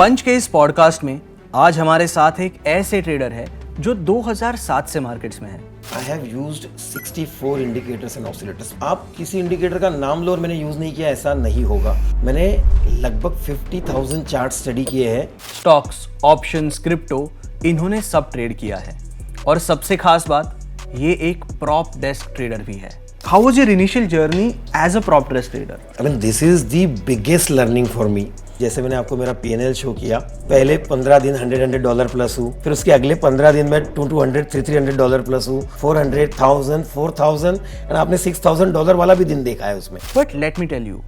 पंच के इस पॉडकास्ट में आज हमारे साथ एक ऐसे ट्रेडर है जो 2007 से मार्केट्स में है। I have used 64 indicators and oscillators. आप किसी इंडिकेटर का नाम लो और मैंने यूज नहीं किया ऐसा नहीं होगा। मैंने लगभग 50,000 चार्ट स्टडी किए हैं। स्टॉक्स, ऑप्शंस, क्रिप्टो इन्होंने सब ट्रेड किया है और सबसे खास बात ये एक प्रॉप डेस्क ट्रेडर भी है। How was your initial journey as a prop desk trader? I mean, this is the biggest learning for me. जैसे मैंने आपको मेरा P&L शो किया, पहले 15 दिन $100 प्लस हूँ, फिर उसके अगले 15 दिन में $200-300 प्लस हूँ, 400,000, 4,000 और आपने $6,000 वाला भी दिन देखा है उसमें। But let me tell you,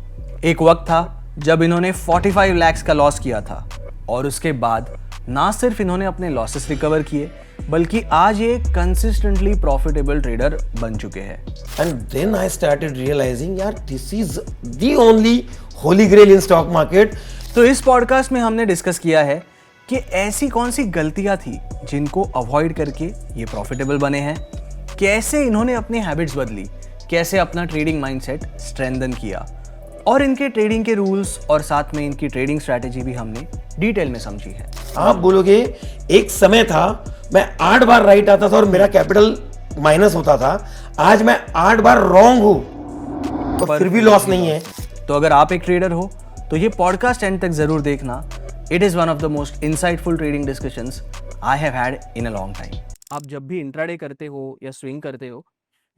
एक वक्त था जब इन्होंने 45 lakhs का लॉस किया था और उसके बाद ना सिर्फ इन्होंने अपने लॉसेस रिकवर किए बल्कि आज ये कंसिस्टेंटली प्रॉफिटेबल ट्रेडर बन चुके हैं। And then I started realizing, यार this is the only holy grail in stock market. तो इस पॉडकास्ट में हमने डिस्कस किया है कि ऐसी कौन सी गलतियां थी जिनको अवॉइड करके ये प्रॉफिटेबल बने हैं, कैसे इन्होंने अपनी हैबिट्स बदली, कैसे अपना ट्रेडिंग माइंडसेट स्ट्रेंथन किया और इनके ट्रेडिंग के रूल्स और साथ में इनकी ट्रेडिंग स्ट्रैटेजी भी हमने डिटेल में समझी है। आप बोलोगे एक समय था मैं 8 बार राइट आता था और मेरा कैपिटल माइनस होता था, आज मैं 8 बार रॉन्ग हूं तो फिर भी लॉस नहीं है। तो अगर आप एक ट्रेडर हो तो ये पॉडकास्ट एंड तक जरूर देखना। It is one of the most insightful trading discussions I have had in a long time. आप जब भी इंट्राडे करते हो या स्विंग करते हो,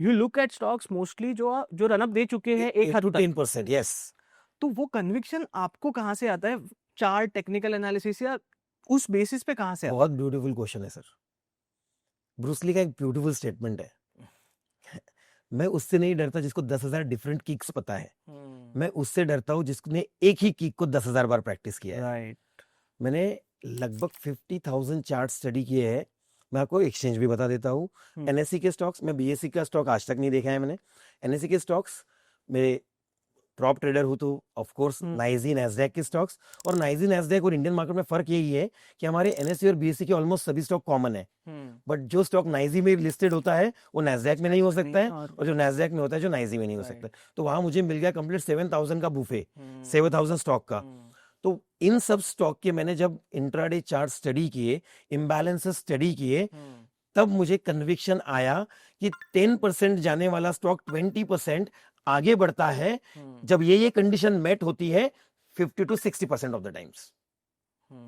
you look at stocks mostly जो रन अप दे चुके हैं एक हद तक। 15%, यस। तो वो कन्विक्शन आपको कहां से आता है? चार्ट, टेक्निकल एनालिसिस या उस बेसिस पे कहां से आता है? बहुत ब्यूटीफुल क्वेश्चन है सर। ब्रूस ली का एक ब्यूटीफुल स्टेटमेंट है, मैं उससे नहीं डरता जिसको 10,000 डिफरेंट किक्स पता है, मैं उससे डरता हूं जिसने एक ही किक को 10,000 बार प्रैक्टिस किया है। राइट। मैंने लगभग 50,000 चार्ट स्टडी किए हैं। मैं आपको एक्सचेंज भी बता देता हूँ। एनएससी के स्टॉक्स, मैं बीएससी का स्टॉक आज तक नहीं देखा है मैंने। एनएससी के स्टॉक्स, मेरे प्रॉप ट्रेडर हूँ तो ऑफ कोर्स नाइजी, नैस्डैक के स्टॉक्स। और नाइजी, नैस्डैक और इंडियन मार्केट में फर्क यही है कि हमारे एनएससी और बीएससी के ऑलमोस्ट सभी स्टॉक कॉमन है, बट जो स्टॉक नाइजी में लिस्टेड होता है वो नैस्डैक में नहीं हो सकता है और जो नैस्डैक में होता है जो नाइजी में नहीं हो सकता। तो वहां मुझे मिल गया कंप्लीट 7,000 का बुफे, 7,000 स्टॉक का। तो इन सब स्टॉक के मैंने जब इंट्राडे चार्ट स्टडी किए, इम्बैलेंसेस स्टडी किए, तब मुझे कन्विक्शन आया कि 10% जाने वाला स्टॉक 20% आगे बढ़ता है जब ये कंडीशन मेट होती है 50 to 60% of the times.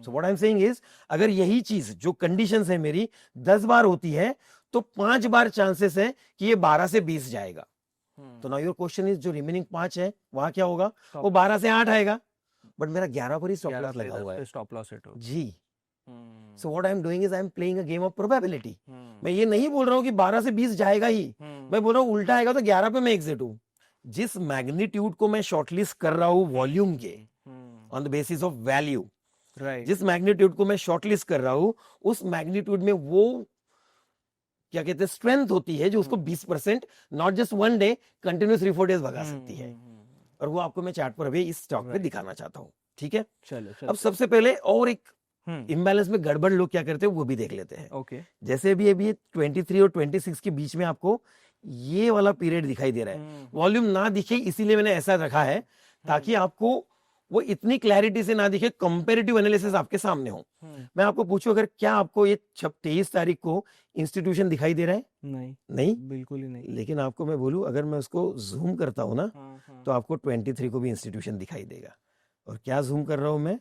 So what I am saying is, अगर यही चीज जो कंडीशंस है मेरी 10 बार होती है तो 5 बार चांसेस है कि ये 12 से 20 जाएगा। तो नाउ योर क्वेश्चन इज, जो रिमेनिंग 5 है वहां क्या होगा? वो 12 से 8 आएगा, बट मेरा 11 पर ही स्टॉप लॉस लगा हुआ है। स्टॉप लॉस हिट हो जी। So what I am doing is I am playing a game of probability. मैं ये नहीं बोल रहा हूं कि 12 से 20 जाएगा ही, मैं बोल रहा हूं उल्टा आएगा तो 11 पे मैं एग्जिट हूं। जिस मैग्नीट्यूड को मैं शॉर्टलिस्ट कर रहा हूं वॉल्यूम के on the basis of value, जिस मैग्नीट्यूड को मैं शॉर्टलिस्ट कर रहा हूं उस मैग्नीट्यूड में वो क्या कहते हैं स्ट्रेंथ होती है जो उसको 20% not just one day, continuous 3-4 days भगा सकती है। और वो आपको मैं चार्ट पर अभी इस स्टॉक पे दिखाना चाहता हूँ। ठीक है, चलो। अब सबसे पहले और एक इम्बैलेंस में गड़बड़ लोग क्या करते हैं वो भी देख लेते हैं। ओके। जैसे अभी 23 और 26 के बीच में आपको ये वाला पीरियड दिखाई दे रहा है। वॉल्यूम ना दिखे इसीलिए मैंने ऐसा रखा है ताकि आपको वो इतनी क्लैरिटी से ना दिखे, कंपैरेटिव एनालिसिस आपके सामने हो। मैं आपको पूछूं, अगर क्या आपको ये 23 तारीख को इंस्टीट्यूशन दिखाई दे रहा है? नहीं, बिल्कुल ही नहीं। लेकिन आपको मैं बोलूं, अगर मैं उसको जूम करता हूं ना तो आपको 23 को भी इंस्टीट्यूशन दिखाई देगा। और क्या जूम कर रहा हूं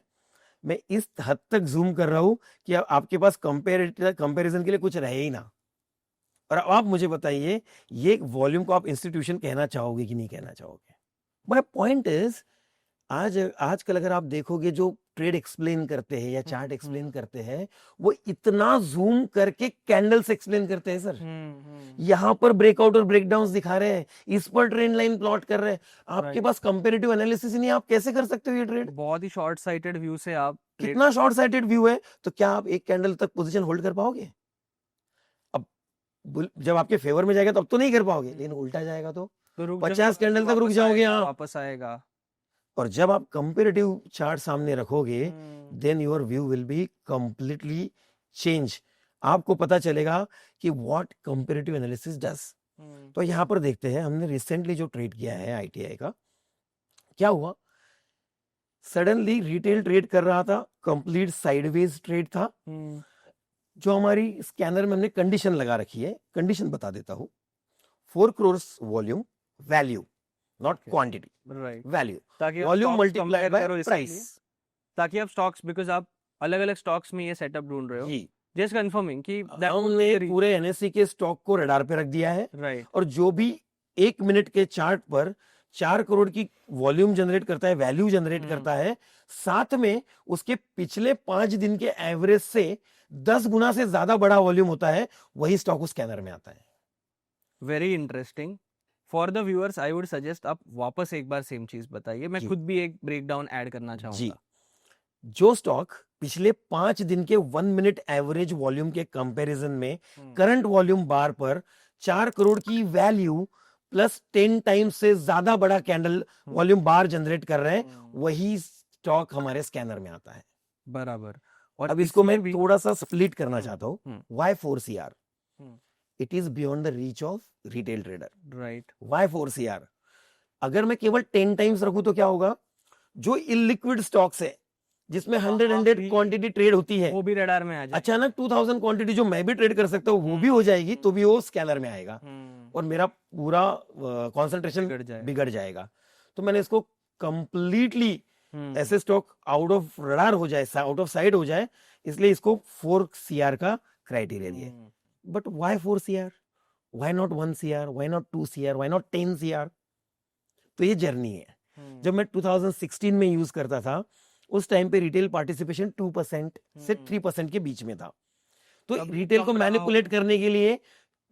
मैं इस हद तक जूम कर रहा हूं कि आपके पास कंपैरिजन के लिए कुछ रहे ही ना। और आप मुझे बताइए, ये वॉल्यूम को आप इंस्टीट्यूशन कहना चाहोगे कि नहीं कहना चाहोगे? माय पॉइंट इज, आजकल अगर आप देखोगे जो ट्रेड एक्सप्लेन करते हैं या चार्ट एक्सप्लेन करते हैं वो इतना जूम करके कैंडल्स एक्सप्लेन करते हैं सर। यहां पर ब्रेकआउट और ब्रेकडाउन्स दिखा रहे हैं, इस पर ट्रेंड लाइन प्लॉट कर रहे हैं। आपके पास कंपैरेटिव एनालिसिस ही नहीं, आप कैसे कर सकते हो ये ट्रेड? बहुत ही शॉर्ट साइटेड व्यू से आप कितना शॉर्ट साइटेड व्यू है? तो क्या आप एक कैंडल तक पोजीशन होल्ड कर पाओगे? अब जब आपके फेवर में जाएगा तब तो नहीं कर पाओगे, लेकिन उल्टा जाएगा तो 50 कैंडल तक रुक जाओगे, आप वापस आएगा। और जब आप कंपैरेटिव चार्ट सामने रखोगे then your view will be completely change. आपको पता चलेगा कि व्हाट कंपैरेटिव एनालिसिस डज। तो यहां पर देखते हैं, हमने रिसेंटली जो ट्रेड किया है आईटीआई का, क्या हुआ सडनली रिटेल ट्रेड कर रहा था, कंप्लीट साइडवेज ट्रेड था। जो हमारी स्कैनर में हमने कंडीशन लगा रखी है, कंडीशन बता देता हूँ। 4 crore volume, value not quantity, right, value, ताकि आप volume stocks multiply compare by करो इसके प्राइस। लिए, ताकि आप स्टॉक्स, बिकॉज आप अलग अलग स्टॉक्स में ये सेटअप ढूंढ रहे हो, जी, जस्ट कंफर्मिंग कि हमने पूरे एनएससी के स्टॉक को रडार पे रख दिया है, राइट, और जो भी 1 मिनट के चार्ट पर 4 करोड़ की वॉल्यूम जनरेट करता है, वैल्यू जनरेट करता है, साथ में उसके पिछले 5 दिन के एवरेज से 10 गुना से ज्यादा बड़ा वॉल्यूम होता है, वही स्टॉक उस स्कैनर में आता है। Very interesting. For the viewers I would suggest आप वापस एक बार सेम चीज बताइए, मैं जी। खुद भी एक ब्रेकडाउन ऐड करना जी, चाहूंगा। जो स्टॉक पिछले 5 दिन के 1 मिनट एवरेज वॉल्यूम के कंपैरिजन में करंट वॉल्यूम बार पर 4 करोड़ की वैल्यू प्लस 10 टाइम्स से ज्यादा बड़ा कैंडल वॉल्यूम बार जनरेट कर रहे हैं, वही स्टॉक हमारे स्कैनर में आता है। बराबर। और अब इसको मैं इसमें भी थोड़ा सा स्प्लिट करना चाहता हूँ। Hmm, why 4CR? Hmm, it is beyond the reach of retail trader. Right, why 4CR? अगर मैं केवल 10 टाइम्स रखूं तो क्या होगा? जो इलिक्विड स्टॉक्स है, जिसमें 100 क्वांटिटी ट्रेड होती है, वो भी रडार में आ जाए। अचानक 2000 क्वांटिटी जो मैं भी ट्रेड कर सकता हूँ वो भी हो जाएगी, तो भी वो स्कैनर में आएगा और मेरा पूरा कंसंट्रेशन बिगड़ जाएगा। तो मैंने इसको कंप्लीटली ऐसे स्टॉक आउट ऑफ रडार हो जाए, आउट ऑफ साइड हो जाए, इसलिए इसको 4CR का क्राइटेरिया दिया। But why 4CR? Why not 1CR? Why not 2CR? Why not 10CR? तो ये जर्नी है। जब मैं 2016 में यूज करता था, उस टाइम पे रिटेल पार्टिसिपेशन 2% से 3% के बीच में था। तो रिटेल को मैनिपुलेट करने के लिए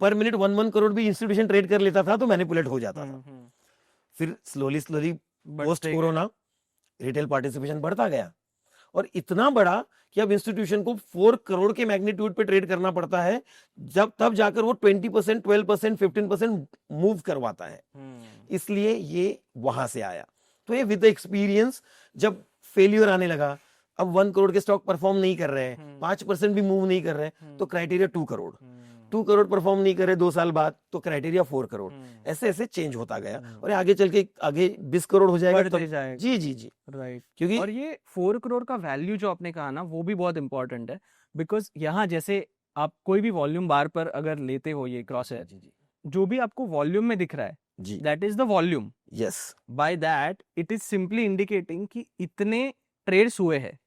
पर मिनट 1 करोड़ भी इंस्टीट्यूशन ट्रेड कर लेता था, तो मैनिपुलेट हो जाता था। फिर slowly post corona retail participation बढ़ता गया, और इतना बढ़ा कि अब इंस्टीट्यूशन को 4 करोड़ के मैग्नीट्यूड पे ट्रेड करना पड़ता है, जब तब जाकर वो 20%, 12%, 15% मूव करवाता है। इसलिए ये वहां से आया। तो ये विद एक्सपीरियंस जब फेल्यूर आने लगा, अब 1 करोड़ के स्टॉक परफॉर्म नहीं कर रहे हैं, 5% भी मूव नहीं कर रहे हैं, तो क्राइटेरिया 2 करोड़। 2 करोड़ परफॉर्म नहीं करे 2 साल बाद, तो क्राइटेरिया 4 करोड़। ऐसे ऐसे चेंज होता गया, और आगे चल के आगे 20 करोड़ हो जाएगा, बढ़ते जाएगा। जी जी जी, राइट। क्योंकि और ये 4 करोड़ का वैल्यू जो आपने कहा ना, वो भी बहुत इंपॉर्टेंट है, बिकॉज यहाँ जैसे आप कोई भी वॉल्यूम बार पर अगर लेते हो ये क्रॉस है, जो भी आपको वॉल्यूम में दिख रहा है, जी, that is the volume. Yes, by that it is simply indicating कि इतने ट्रेड्स हुए हैं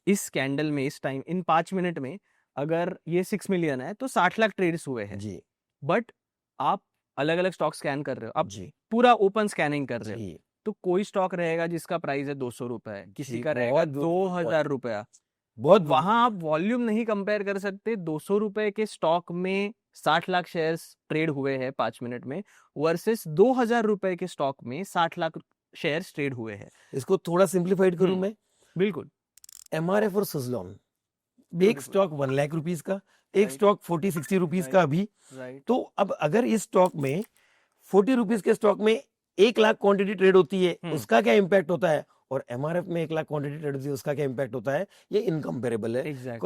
इस कैंडल में, इस टाइम, इन 5 मिनट में। अगर ये 6 मिलियन है तो 60 लाख ट्रेड्स हुए हैं जी, बट आप अलग अलग स्टॉक स्कैन कर रहे हो, आप जी, पूरा ओपन स्कैनिंग कर रहे हो, जी, तो कोई स्टॉक रहेगा जिसका प्राइस है 200 रुपए, किसी जी, का रहेगा बहुत 2000 रुपया। बहुत वहां आप वॉल्यूम नहीं कंपेयर कर सकते। 200 रुपए के स्टॉक में 60 लाख शेयर्स ट्रेड हुए हैं 5 मिनट में, वर्सेस 2000 रुपए के स्टॉक में 60 लाख शेयर्स ट्रेड हुए हैं। इसको थोड़ा सिंप्लीफाइड करूं मैं, बिल्कुल। MRF और सुजलॉन, एक स्टॉक 1 लाख रुपीस का, एक स्टॉक 40-60 रुपीस का अभी। तो अब अगर इस स्टॉक में 40 रुपीस के स्टॉक में 1 लाख क्वांटिटी ट्रेड होती है, उसका क्या इंपैक्ट होता है, और MRF में 1 लाख क्वांटिटी ट्रेड होती है, उसका क्या इंपैक्ट होता है, ये इनकम्पेरेबल है।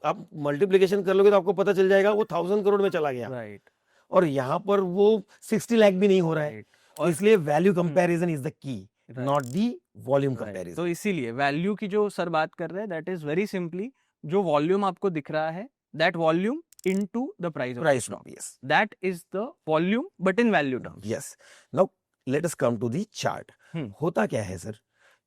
आप मल्टीप्लिकेशन कर लोगे तो आपको पता चल जाएगा, वो 1000 करोड़ में चला गया, राइट, और यहाँ पर वो 60 लाख भी नहीं हो रहा है। और इसलिए value comparison is the key, not the volume comparison. तो इसीलिए वैल्यू की जो सर बात कर रहे हैं, दैट इज वेरी सिंपली जो वॉल्यूम आपको दिख रहा है, that volume into the price of yes, that is the volume but in value terms. Yes. Now let us come to the chart. होता क्या है सर,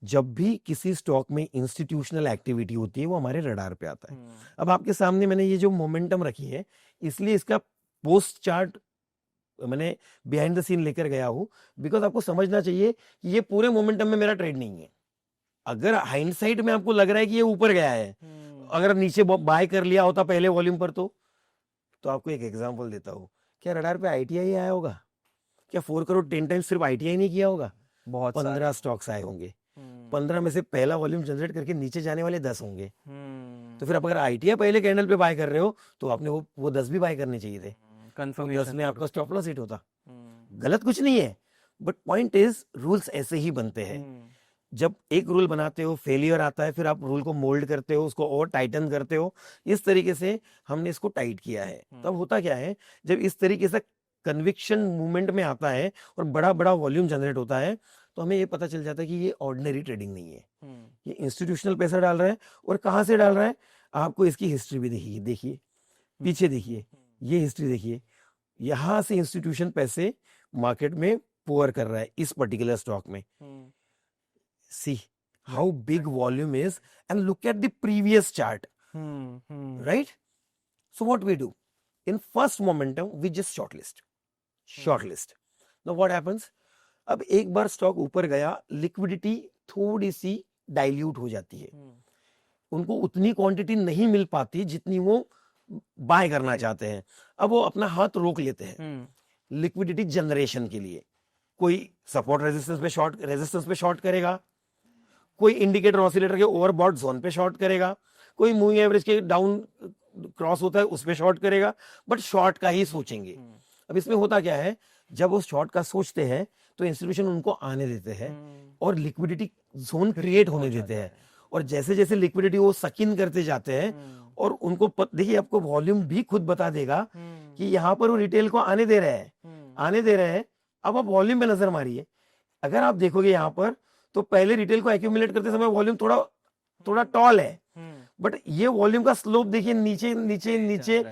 जब भी किसी स्टॉक में इंस्टीट्यूशनल एक्टिविटी होती है, वो हमारे रडार पे आता है। अब आपके सामने मैंने ये जो मोमेंटम रखी है, इसलिए इसका पोस्ट चार्ट मैंने बिहाइंड द सीन लेकर गया हूं, बिकॉज आपको समझना चाहिए कि ये पूरे मोमेंटम में मेरा ट्रेड नहीं है। अगर हाइंडसाइट में आपको लग रहा है कि ये ऊपर गया है, अगर नीचे बाय कर लिया होता पहले वॉल्यूम पर, तो आपको एक एग्जांपल देता हूं। क्या रडार पे ITI आया होगा? क्या 4 करोड़ 10 टाइम्स सिर्फ ITI नहीं किया होगा? बहुत 15 स्टॉक्स आए होंगे, 15 में से पहला वॉल्यूम जनरेट करके नीचे जाने वाले 10 होंगे। तो फिर आप अगर ITI पहले कैंडल पे बाय कर रहे हो, तो आपने वो 10 भी बाय करने चाहिए थे, कंफर्मेशन में आपका स्टॉप लॉस हिट होता। गलत कुछ नहीं है, बट पॉइंट इज रूल्स ऐसे ही बनते हैं। जब एक रूल बनाते हो, फेलियर आता है, फिर आप रूल को मोल्ड करते हो, उसको और टाइटन करते हो। इस तरीके से हमने इसको टाइट किया है। तब होता क्या है, जब इस तरीके से कन्विक्शन मूवमेंट में आता है और बड़ा बड़ा वॉल्यूम जनरेट होता है, तो हमें ये पता चल जाता है कि ये ऑर्डिनरी ट्रेडिंग नहीं है, ये इंस्टीट्यूशनल पैसा डाल रहा है। और कहाँ से डाल रहा है, आपको इसकी हिस्ट्री भी देखिए, देखिए पीछे देखिए, ये हिस्ट्री देखिए, यहाँ से इंस्टीट्यूशन पैसे मार्केट में पोअर कर रहा है इस पर्टिकुलर स्टॉक में। See how big volume is and look at the previous chart, right? So what we do in first momentum, we just shortlist. Now what happens, अब एक बार स्टॉक ऊपर गया, लिक्विडिटी थोड़ी सी डाइल्यूट हो जाती है, उनको उतनी क्वांटिटी नहीं मिल पाती जितनी वो बाय करना चाहते हैं। अब वो अपना हाथ रोक लेते हैं लिक्विडिटी जनरेशन के लिए। कोई सपोर्ट रेजिस्टेंस पे शॉर्ट करेगा, कोई इंडिकेटर ऑसिलेटर के ओवरबॉट जोन पे शॉर्ट करेगा, कोई मूविंग एवरेज के डाउन क्रॉस होता है उस पे शॉर्ट करेगा, बट शॉर्ट का ही सोचेंगे। अब इसमें होता क्या है, जब वो शॉर्ट का सोचते हैं तो इंस्टीट्यूशन उनको आने देते हैं और लिक्विडिटी जोन क्रिएट होने देते हैं। और जैसे जैसे लिक्विडिटी वो सकिन करते जाते हैं और उनको देखिए, आपको वॉल्यूम भी खुद बता देगा कि यहाँ पर वो रिटेल को आने दे रहे हैं। अब आप वॉल्यूम पे नजर मारिए, अगर आप देखोगे यहाँ पर तो पहले रिटेल को एक्यूमुलेट करते समय वॉल्यूम थोड़ा टॉल है, बट ये वॉल्यूम का स्लोप देखिए नीचे नीचे नीचे,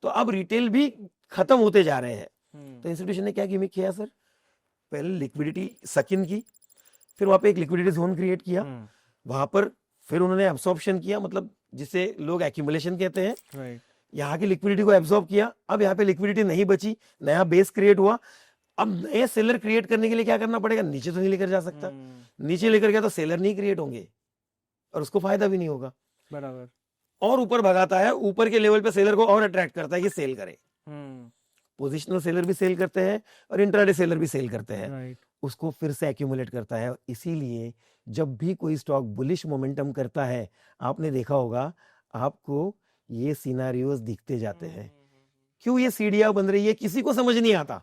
तो अब रिटेल भी खत्म होते जा रहे हैं। तो इंस्टीट्यूशन ने क्या गिमिक किया सर, पहले लिक्विडिटी सकिन की, फिर वहां पे एक लिक्विडिटी जोन क्रिएट किया, वहां पर फिर उन्होंने एब्सॉर्प्शन किया, मतलब जिसे लोग एक्यूमुलेशन कहते हैं, यहाँ की लिक्विडिटी को एब्सॉर्ब किया। अब यहाँ पे लिक्विडिटी नहीं बची, नया बेस क्रिएट हुआ। अब नए सेलर क्रिएट करने के लिए क्या करना पड़ेगा, नीचे तो नहीं लेकर जा सकता, नीचे लेकर गया तो सेलर नहीं क्रिएट होंगे और उसको फायदा भी नहीं होगा, बराबर। और ऊपर भगाता है, ऊपर के लेवल पे सेलर को और अट्रैक्ट करता है कि सेल करे। पोजिशनल सेलर भी सेल करते हैं और इंट्राडे सेलर भी सेल करते हैं, उसको फिर से एक्यूमुलेट करता है। इसीलिए जब भी कोई स्टॉक बुलिश मोमेंटम करता है, आपने देखा होगा आपको ये सिनारियोज दिखते जाते हैं। क्यों ये सीढ़ियां बन रही है, किसी को समझ नहीं आता।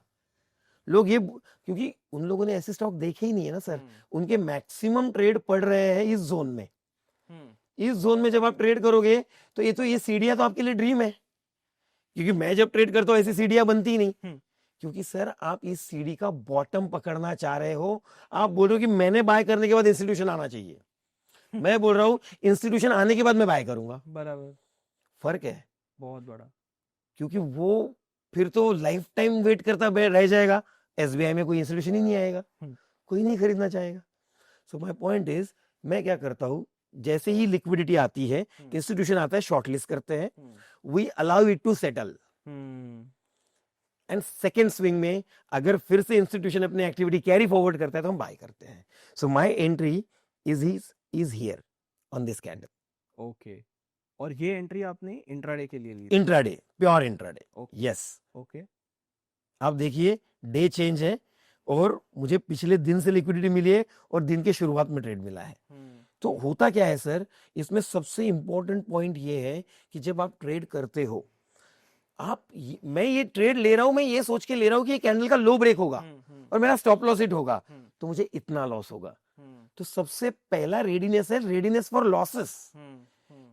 लोग ये, क्योंकि उन लोगों ने ऐसे स्टॉक देखे ही नहीं है ना सर, उनके मैक्सिमम ट्रेड पड़ रहे हैं इस जोन में। इस जोन में जब आप ट्रेड करोगे तो ये सीढ़ियां तो आपके लिए ड्रीम है, क्योंकि मैं जब ट्रेड करता हूं ऐसी सीढ़ियां बनती नहीं, क्योंकि सर आप इस सीढ़ी का बॉटम पकड़ना चाह रहे हो। आप बोल रहे हो कि मैंने बाय करने के बाद इंस्टीट्यूशन आना चाहिए, मैं बोल रहा हूं इंस्टीट्यूशन आने के बाद मैं बाय करूंगा। बराबर, फर्क है बहुत बड़ा, क्योंकि क्योंकि वो फिर तो लाइफ टाइम वेट करता रह जाएगा। एसबीआई में कोई इंस्टीट्यूशन ही नहीं आएगा, कोई नहीं खरीदना चाहेगा। सो माय पॉइंट इज, मैं क्या करता हूं, जैसे ही लिक्विडिटी आती है, इंस्टीट्यूशन आता है, शॉर्टलिस्ट करते हैं, we allow it to settle, and second swing में अगर फिर से इंस्टीट्यूशन अपनी एक्टिविटी कैरी फॉरवर्ड करता है तो हम बाय करते हैं। So my entry is here on this candle. Okay, और ये एंट्री आपने इंट्राडे के लिए ली? Intraday, pure intraday, yes. Okay, आप देखिए डे चेंज है और मुझे पिछले दिन से लिक्विडिटी मिली है और दिन के शुरुआत में ट्रेड मिला है। तो होता क्या है सर, इसमें सबसे इंपॉर्टेंट पॉइंट ये है कि जब आप ट्रेड करते हो, मैं ये ट्रेड ले रहा हूं, मैं ये सोच के ले रहा हूं कि ये कैंडल का लो ब्रेक होगा और मेरा स्टॉप लॉस हिट होगा, तो मुझे इतना लॉस होगा। तो सबसे पहला रेडीनेस है, रेडीनेस फॉर लॉसेस।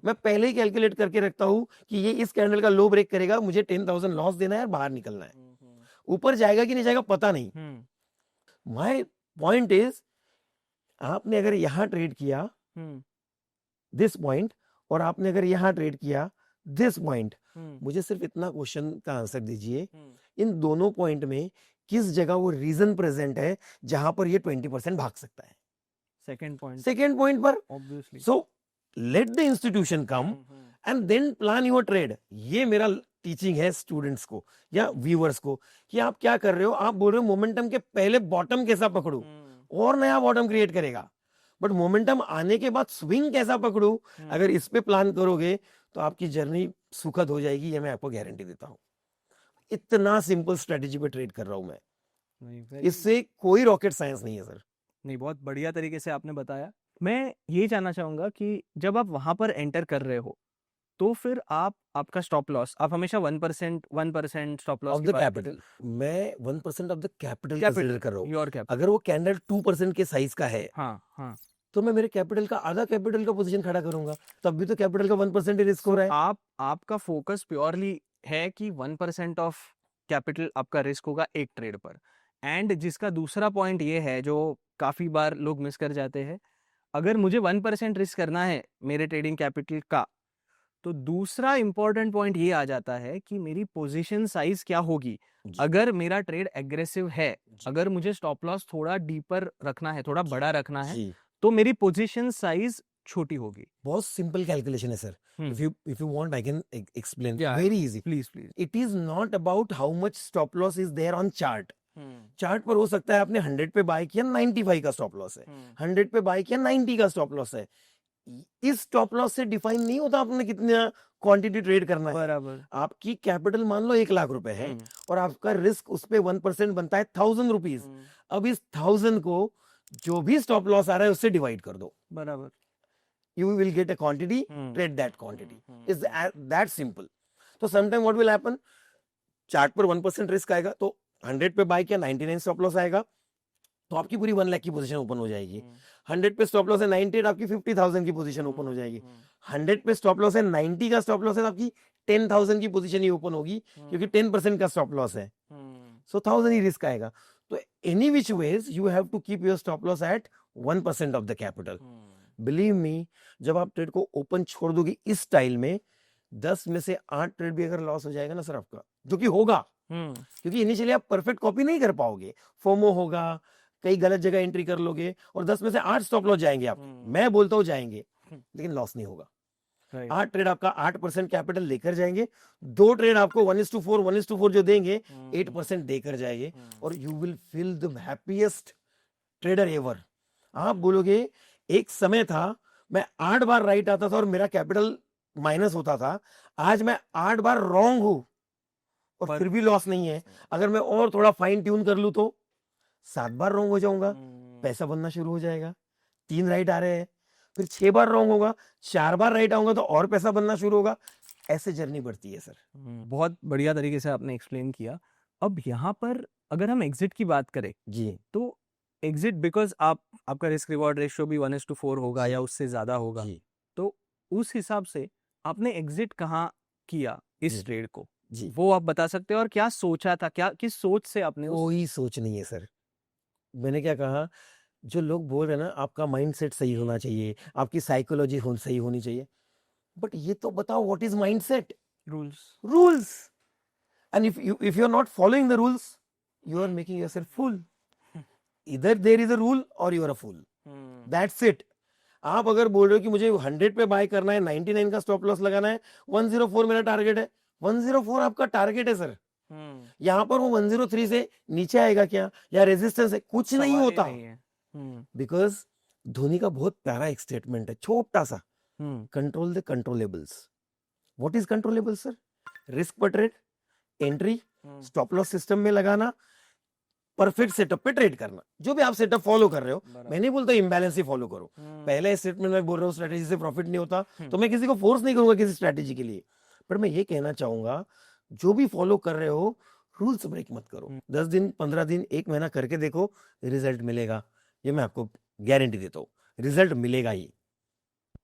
मैं पहले ही कैलकुलेट करके रखता हूं कि ये इस कैंडल का लो ब्रेक करेगा, मुझे 10,000 लॉस देना है और बाहर निकलना है। ऊपर जाएगा कि नहीं जाएगा पता नहीं। माय पॉइंट इज, आपने अगर यहां ट्रेड किया दिस पॉइंट और आपने अगर यहां ट्रेड किया दिस पॉइंट, मुझे सिर्फ इतना क्वेश्चन का आंसर दीजिए, इन दोनों पॉइंट में किस जगह वो रीजन प्रेजेंट है जहां पर ये 20% भाग सकता है? सेकेंड पॉइंट पर, obviously. So let the institution come and then plan your trade. ये मेरा टीचिंग है स्टूडेंट्स को या व्यूअर्स को कि आप क्या कर रहे हो। आप बोल रहे हो मोमेंटम के पहले बॉटम कैसा पकड़ू और नया बॉटम क्रिएट करेगा, बट मोमेंटम आने के बाद स्विंग कैसा पकड़ू, अगर इस पे प्लान करोगे तो आपकी जर्नी सुखद हो जाएगी, ये मैं आपको गारंटी देता हूं। इतना सिंपल स्ट्रेटेजी पे ट्रेड कर रहा हूं मैं, इससे कोई रॉकेट साइंस नहीं है सर। नहीं, बहुत बढ़िया तरीके से आपने बताया। मैं ये जानना चाहूंगा कि जब आप वहां पर एंटर कर रहे हो तो फिर आपका स्टॉप लॉस, आप हमेशा 1% stop loss of the capital, मैं 1% ऑफ द कैपिटल कंसीडर कर रहा हूं। अगर वो कैंडल 2% के साइज का है, हाँ, तो मैं मेरे कैपिटल का आधा कैपिटल का पोजीशन खड़ा करूंगा, तब भी तो कैपिटल का 1% ही रिस्क हो रहा है। आपका फोकस प्योरली है कि 1% ऑफ कैपिटल आपका रिस्क होगा एक ट्रेड पर। एंड जिसका दूसरा पॉइंट ये है जो काफ़ी बार लोग मिस कर जाते हैं, अगर मुझे 1% रिस्क करना है मेरे ट्रेडिंग कैपिटल का, तो दूसरा इंपॉर्टेंट पॉइंट ये आ जाता है कि मेरी पोजीशन साइज क्या होगी। जी, अगर मेरा ट्रेड एग्रेसिव है, जी, अगर मुझे स्टॉप लॉस थोड़ा डीपर रखना है, थोड़ा बड़ा रखना है, जी। तो मेरी पोजीशन साइज छोटी होगी। बहुत सिंपल कैलकुलेशन है sir. Hmm, if you want I can explain yeah very easy. Please please. It is not about how much stop loss is there on chart. Chart पर हो सकता है आपने 100 पे बाय किया, 95 का स्टॉप लॉस है, 100 पे बाय किया, 90 का स्टॉप लॉस है। इस स्टॉप लॉस से डिफाइन नहीं होता आपने कितना क्वांटिटी ट्रेड करना है। बराबर। आपकी कैपिटल मान लो 1 लाख रुपए है हम्म, और आपका रिस्क उस पे 1% बनता है 1000 रुपीज। अब इस 1000 को जो भी स्टॉप लॉस आ रहा है उससे डिवाइड कर दो, बराबर। you will get a quantity, trade that quantity. Is that simple. तो sometime what will happen, chart पर 1% रिस्क आएगा तो 100 पे बाय किया, 99 स्टॉप लॉस आएगा तो आपकी पूरी 1 लाख की पोजीशन ओपन हो जाएगी। 100 पे स्टॉप लॉस है 98, आपकी 50,000 की पोजीशन ओपन हो जाएगी। 100 पे स्टॉप लॉस है 90 का स्टॉप लॉस है तो आपकी 10,000 की पोजीशन ही ओपन होगी क्योंकि 10% का स्टॉप लॉस है, सो 1000 ही रिस्क आएगा। तो any which ways you have to keep your stop loss at 1% of the capital. Believe me, जब आप ट्रेड को ओपन छोड़ दोगे इस स्टाइल में, 10 में से 8 ट्रेड भी अगर लॉस हो जाएगा ना सर आपका, जो कि होगा क्योंकि इनिशियली आप परफेक्ट कॉपी नहीं कर पाओगे, फोमो होगा, कई गलत जगह एंट्री कर लोगे और 10 में से 8 स्टॉप लॉस जाएंगे आपके। मैं बोलता हूँ जाएंगे लेकिन लॉस नहीं होगा। 8 ट्रेड आपका 8% कैपिटल लेकर जाएंगे, 2 ट्रेड आपको 1:4 1:4 जो देंगे 8% देकर जाएंगे और you will feel the happiest trader ever. आप बोलोगे एक समय था मैं 8 बार राइट आता था और मेरा कैपिटल माइनस होता था, आज मैं 8 बार रॉन्ग हूं और फिर भी लॉस नहीं है। अगर मैं और थोड़ा फाइन ट्यून कर लूं तो 7 बार रॉन्ग हो जाऊंगा, पैसा बनना शुरू हो जाएगा। 3 राइट आ रहे हैं, फिर 6 बार रॉन्ग होगा, 4 बार राइट आऊंगा तो और पैसा बनना शुरू होगा। ऐसे जर्नी बढ़ती है सर। बहुत बढ़िया तरीके से आपने एक्सप्लेन किया। अब यहाँ पर अगर हम एग्जिट की बात करें जी, तो एग्जिट, बिकॉज आपका रिस्क रिवॉर्ड रेशियो भी 1:4 होगा या उससे ज्यादा होगा, जी, तो उस हिसाब से आपने एग्जिट कहाँ किया इस जी, ट्रेड को, जी। वो आप बता सकते हो? और क्या सोचा था, क्या किस सोच से आपने कोई सोच नहीं है सर। मैंने क्या कहा, जो लोग बोल रहे हैं ना आपका माइंडसेट सही होना चाहिए, आपकी साइकोलॉजी सही होनी चाहिए, बट ये तो बताओ what is mindset. Rules? And if you're not following the rules, you are making yourself fool. Either there is a rule or you are a fool. That's it. आप अगर बोल रहे हो कि मुझे 100 पे बाय करना है, 99 का स्टॉप लॉस लगाना है, 104 मेरा टारगेट है, 104 आपका टारगेट है सर। यहाँ पर वो 103 से नीचे आएगा क्या या रेजिस्टेंस है, कुछ नहीं होता। बिकॉज धोनी का बहुत प्यारा एक स्टेटमेंट है, छोटा सा, control the controllables. What is controllable sir? Risk पर trade, entry, stop loss system में लगाना, परफेक्ट सेटअप पे ट्रेड करना। जो भी आप सेटअप फॉलो कर रहे हो, मैं नहीं बोलता इम्बैलेंस ही फॉलो करो। पहले स्टेटमेंट में बोल रहा हूँ स्ट्रेटेजी से प्रॉफिट नहीं होता, तो मैं किसी को फोर्स नहीं करूंगा किसी स्ट्रेटेजी के लिए, पर मैं ये कहना चाहूंगा जो भी फॉलो कर रहे हो रूल्स ब्रेक मत करो। 10 दिन, 15 दिन, 1 महीना करके देखो, रिजल्ट मिलेगा, ये मैं आपको गारंटी देता हूँ, रिजल्ट मिलेगा ही।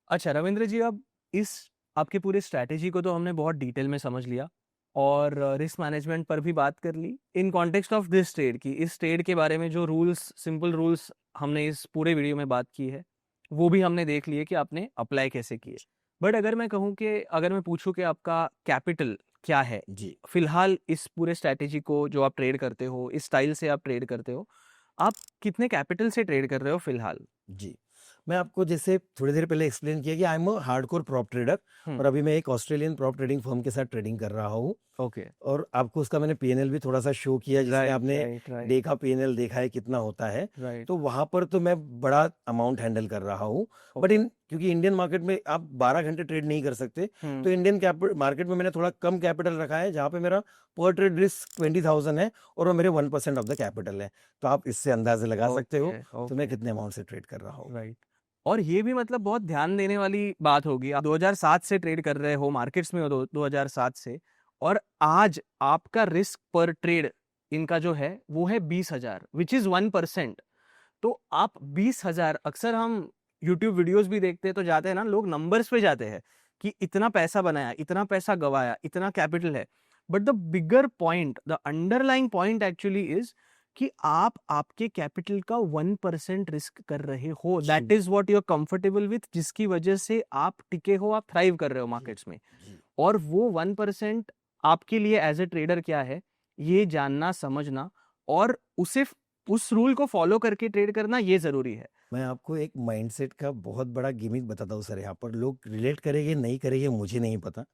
अच्छा रविंद्र जी, अब इस आपके पूरे स्ट्रैटेजी को तो हमने बहुत डिटेल में समझ लिया और रिस्क मैनेजमेंट पर भी बात कर ली in context of this trade की। इस ट्रेड के बारे में जो रूल्स, सिंपल रूल्स हमने इस पूरे वीडियो में बात की है, वो भी हमने देख लिए कि आपने अप्लाई कैसे किए। बट अगर मैं कहूँ कि अगर मैं पूछूं कि आपका कैपिटल क्या है जी, फिलहाल इस पूरे स्ट्रैटेजी को जो आप ट्रेड करते हो, इस स्टाइल से आप ट्रेड करते हो, आप कितने कैपिटल से ट्रेड कर रहे हो फिलहाल? जी, मैं आपको जैसे थोड़ी देर पहले एक्सप्लेन किया कि I am a hardcore prop trader और अभी मैं एक ऑस्ट्रेलियन प्रॉप ट्रेडिंग फर्म के साथ ट्रेडिंग कर रहा हूँ। ओके, और आपको उसका मैंने पीएनएल भी थोड़ा सा शो किया, जिसमें आपने राइट देखा पीएनएल देखा है कितना होता है। राइट। तो वहां पर तो मैं बड़ा अमाउंट हैंडल कर रहा हूँ, बट क्योंकि इंडियन मार्केट में आप 12 घंटे ट्रेड नहीं कर सकते, तो इंडियन मार्केट में मैंने थोड़ा कम कैपिटल रखा है, जहाँ पे मेरा पर ट्रेड रिस्क 20,000 है और वो मेरे 1% ऑफ द कैपिटल है। तो आप इससे अंदाजे लगा सकते हो तो मैं कितने अमाउंट से ट्रेड कर रहा हूँ। राइट। और ये भी मतलब बहुत ध्यान देने वाली बात होगी, आप 2007 से ट्रेड कर रहे हो, मार्केट्स में हो 2007 से, और आज आपका रिस्क पर ट्रेड इनका जो है वो है 20,000, विच इज 1%। तो आप 20,000, अक्सर हम यूट्यूब वीडियोस भी देखते हैं तो जाते हैं ना, लोग नंबर्स पे जाते हैं कि इतना पैसा बनाया, इतना पैसा गवाया, इतना कैपिटल है। But the bigger point, the underlying point actually is कि आप आपके कैपिटल का 1% रिस्क कर रहे हो, that is what you are comfortable with, जिसकी वजह से आप टिके हो, आप थ्राइव कर रहे हो मार्केट्स में। जी और वो 1% आपके लिए एज ए ट्रेडर क्या है, ये जानना समझना और उसे उस रूल को फॉलो करके ट्रेड करना, ये जरूरी है। मैं आपको एक माइंडसेट का बहुत बड़ा गिमिक बताता हूँ सर। यहाँ पर लोग रिलेट करेंगे नहीं करेंगे मुझे नहीं पता।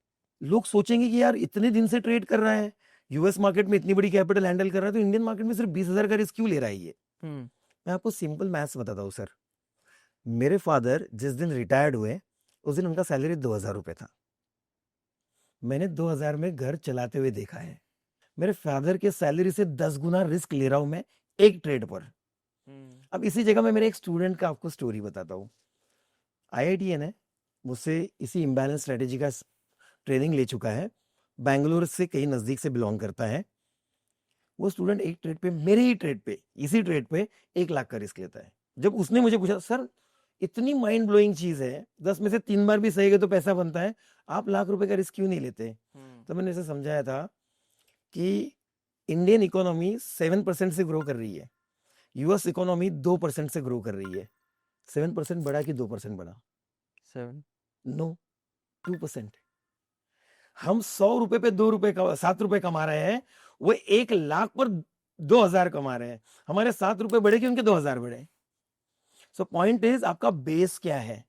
लोग सोचेंगे कि यार इतने दिन से ट्रेड कर रहा है, यूएस मार्केट में इतनी बड़ी कैपिटल हैंडल कर रहा है, तो इंडियन मार्केट में सिर्फ 20,000 का रिस्क क्यों ले रहा है ये। मैं आपको सिंपल मैथ्स बताता हूँ सर। मेरे फादर जिस दिन रिटायर्ड हुए उस दिन उनका सैलरी 2,000 रुपये था। मैंने 2,000 में घर चलाते हुए देखा है। मेरे फादर के सैलरी से 10 गुना रिस्क ले रहा हूं मैं एक ट्रेड पर। अब इसी जगह में मेरे एक स्टूडेंट का आपको स्टोरी बताता हूँ। IITN है, मुझसे इसी इम्बैलेंस स्ट्रेटेजी का ट्रेनिंग ले चुका है, बैंगलोर से कहीं नजदीक से बिलोंग करता है। वो स्टूडेंट एक ट्रेड पे, मेरे ही ट्रेड पे, इसी ट्रेड पे 1 लाख का रिस्क लेता है। जब उसने मुझे पूछा सर इतनी माइंड ब्लोइंग चीज है, 10 में से 3 बार भी सही गए तो पैसा बनता है, आप लाख रुपए का रिस्क क्यों नहीं लेते। तो मैंने इसे समझाया था कि इंडियन इकोनॉमी 7% से ग्रो कर रही है, यूएस इकोनॉमी 2% से ग्रो कर रही है। 7% बढ़ा कि 2% बढ़ा? 7 नो, 2%। हम 100 रुपए पे 2 रुपए का 7 रुपए कमा रहे हैं, वो 1 लाख पर 2,000 कमा रहे हैं। हमारे 7 रुपए बढ़े कि उनके 2,000 बढ़े। सो पॉइंट इज आपका बेस क्या है।